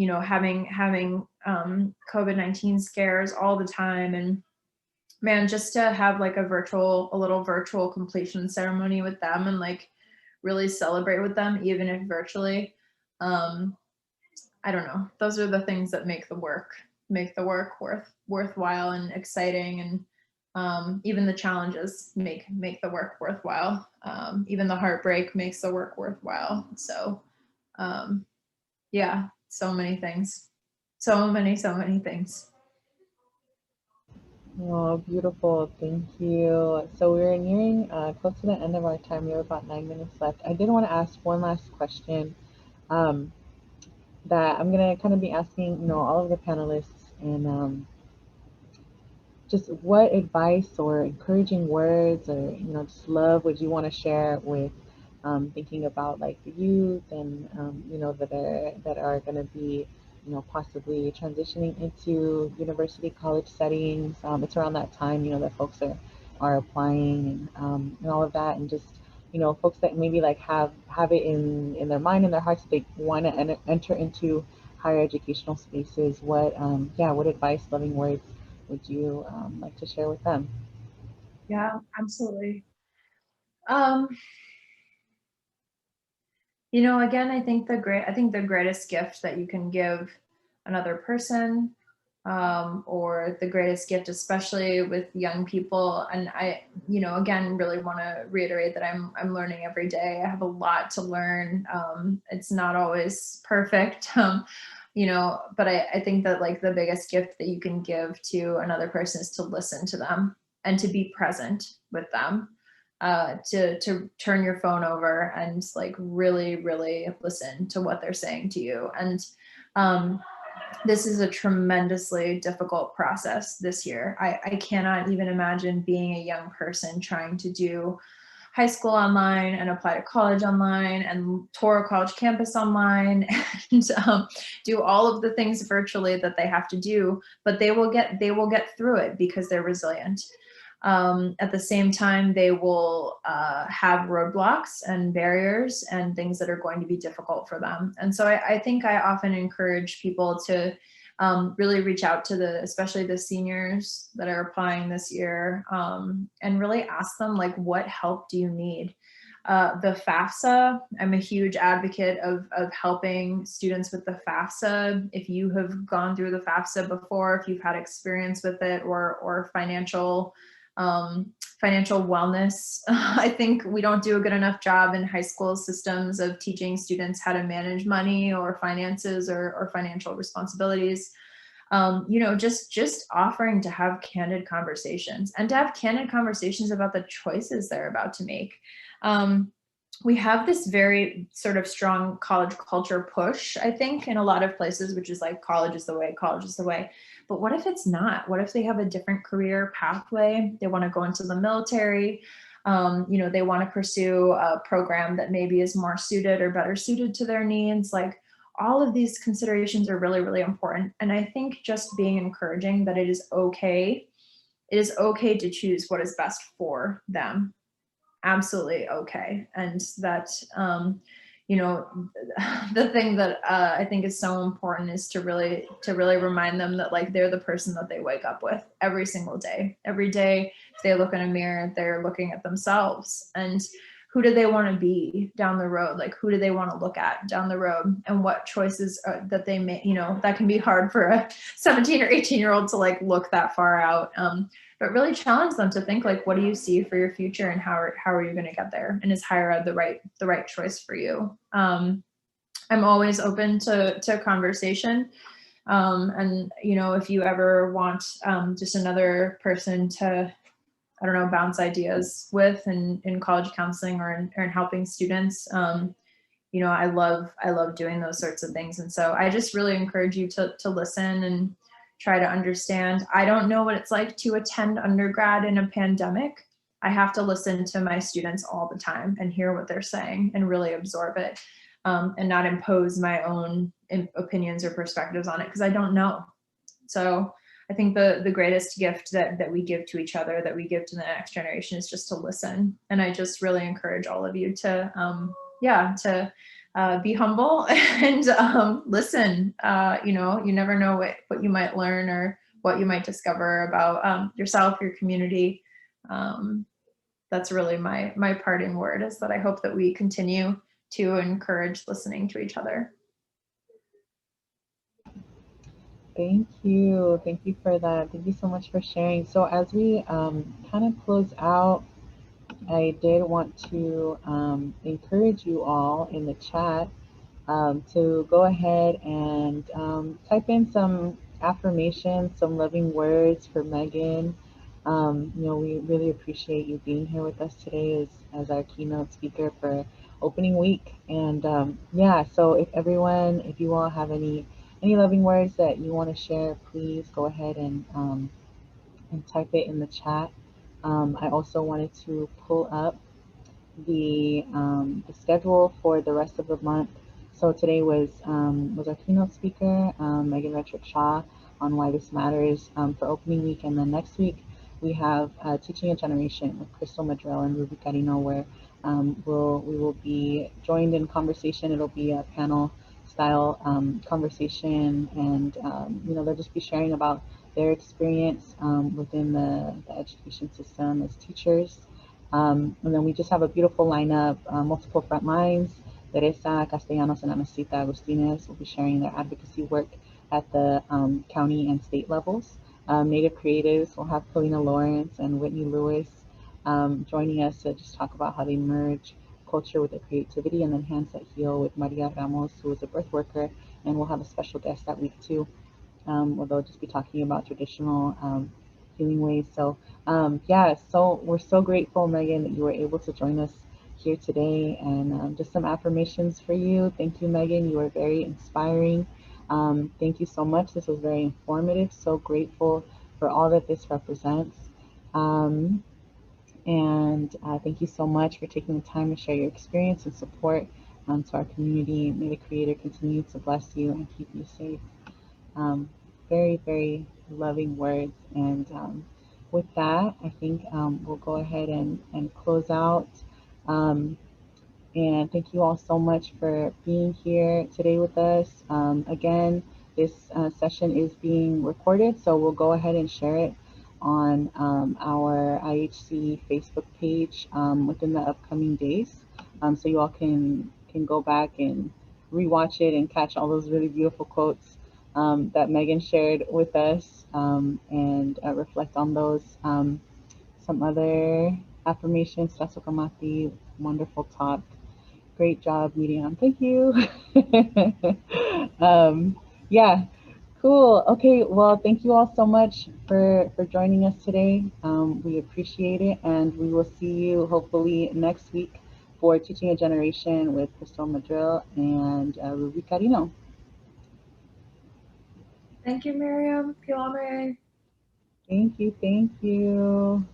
COVID-19 scares all the time. And man, just to have like a little virtual completion ceremony with them, and like really celebrate with them, even if virtually. I don't know. Those are the things that make the work worthwhile and exciting. And even the challenges make the work worthwhile. Even the heartbreak makes the work worthwhile. So yeah, so many things. So many things. Oh, beautiful. Thank you. So we're nearing close to the end of our time. We have about 9 minutes left. I did want to ask one last question um, that I'm going to kind of be asking, all of the panelists, and just what advice or encouraging words or just love would you want to share with thinking about like the youth and that are going to be possibly transitioning into university college settings. It's around that time that folks are applying and all of that, and just folks that maybe like have it in their mind and their hearts they want to enter into higher educational spaces. What advice, loving words would you like to share with them? Yeah, absolutely. Um, again, I think the greatest gift that you can give another person, or the greatest gift, especially with young people. And again, really want to reiterate that I'm learning every day. I have a lot to learn. It's not always perfect. But I think that like the biggest gift that you can give to another person is to listen to them and to be present with them, to turn your phone over and like really, really listen to what they're saying to you. And this is a tremendously difficult process this year. I cannot even imagine being a young person trying to do high school online and apply to college online and tour a college campus online and do all of the things virtually that they have to do, but they will get through it because they're resilient. At the same time, they will have roadblocks and barriers and things that are going to be difficult for them. And so I think I often encourage people to really reach out to especially the seniors that are applying this year, and really ask them like, what help do you need? The FAFSA, I'm a huge advocate of helping students with the FAFSA. If you have gone through the FAFSA before, if you've had experience with it, or financial wellness. I think we don't do a good enough job in high school systems of teaching students how to manage money or finances or financial responsibilities. Just offering to have candid conversations and to have candid conversations about the choices they're about to make. We have this very sort of strong college culture push, I think, in a lot of places, which is like, college is the way, college is the way. But what if it's not? What if they have a different career pathway? They want to go into the military. They want to pursue a program that maybe is more suited or better suited to their needs. Like, all of these considerations are really, really important. And I think just being encouraging that it is okay to choose what is best for them. Absolutely okay. And that, you know, the thing that I think is so important is to really remind them that like they're the person that they wake up with every single day. Every day, if they look in a mirror, they're looking at themselves. And who do they want to be down the road? Like, who do they want to look at down the road? And what choices that they make, that can be hard for a 17 or 18-year-old to like look that far out. But really challenge them to think like, what do you see for your future, and how are you going to get there? And is higher ed the right choice for you? I'm always open to conversation. And if you ever want just another person to, I don't know, bounce ideas with in college counseling or in helping students, I love doing those sorts of things. And so I just really encourage you to listen and try to understand. I don't know what it's like to attend undergrad in a pandemic. I have to listen to my students all the time and hear what they're saying and really absorb it, and not impose my own opinions or perspectives on it, because I don't know. So I think the greatest gift that we give to each other, that we give to the next generation, is just to listen. And I just really encourage all of you to, be humble and listen. You never know what you might learn or what you might discover about yourself, your community. That's really my parting word, is that I hope that we continue to encourage listening to each other. Thank you. Thank you for that. Thank you so much for sharing. So as we kind of close out, I did want to encourage you all in the chat to go ahead and type in some affirmations, some loving words for Megan. We really appreciate you being here with us today as our keynote speaker for opening week. And yeah, so if you all have any loving words that you want to share, please go ahead and type it in the chat. I also wanted to pull up the schedule for the rest of the month. So today was our keynote speaker, Megan Redrick Shaw, on why this matters for opening week, and then next week we have Teaching a Generation with Crystal Madrill and Ruby Carino, where we will be joined in conversation. It'll be a panel style conversation, and they'll just be sharing about their experience within the education system as teachers. And then we just have a beautiful lineup, multiple front lines. Teresa Castellanos and Anacita Agustinez will be sharing their advocacy work at the county and state levels. Native Creatives will have Kalina Lawrence and Whitney Lewis joining us to just talk about how they merge culture with their creativity, and then Hands That Heal with Maria Ramos, who is a birth worker, and we'll have a special guest that week too, where they'll just be talking about traditional healing ways. So yeah, so we're so grateful, Megan, that you were able to join us here today, and just some affirmations for you. Thank you, Megan. You are very inspiring. Thank you so much. This was very informative. So grateful for all that this represents. Um, and thank you so much for taking the time to share your experience and support to our community. May the Creator continue to bless you and keep you safe. Um, Very, very loving words. And with that, I think we'll go ahead and close out. Um, and thank you all so much for being here today with us. Again, this session is being recorded, so we'll go ahead and share it on our IHC Facebook page within the upcoming days. So you all can go back and rewatch it and catch all those really beautiful quotes that Megan shared with us, and reflect on those. Some other affirmations. Sasukamati, wonderful talk. Great job, Medium. Thank you. Yeah, cool. Okay, well, thank you all so much for joining us today. We appreciate it, and we will see you hopefully next week for Teaching a Generation with Crystal Madrill and Ruby Carino. Thank you, Miriam. Kilame. Thank you. Thank you.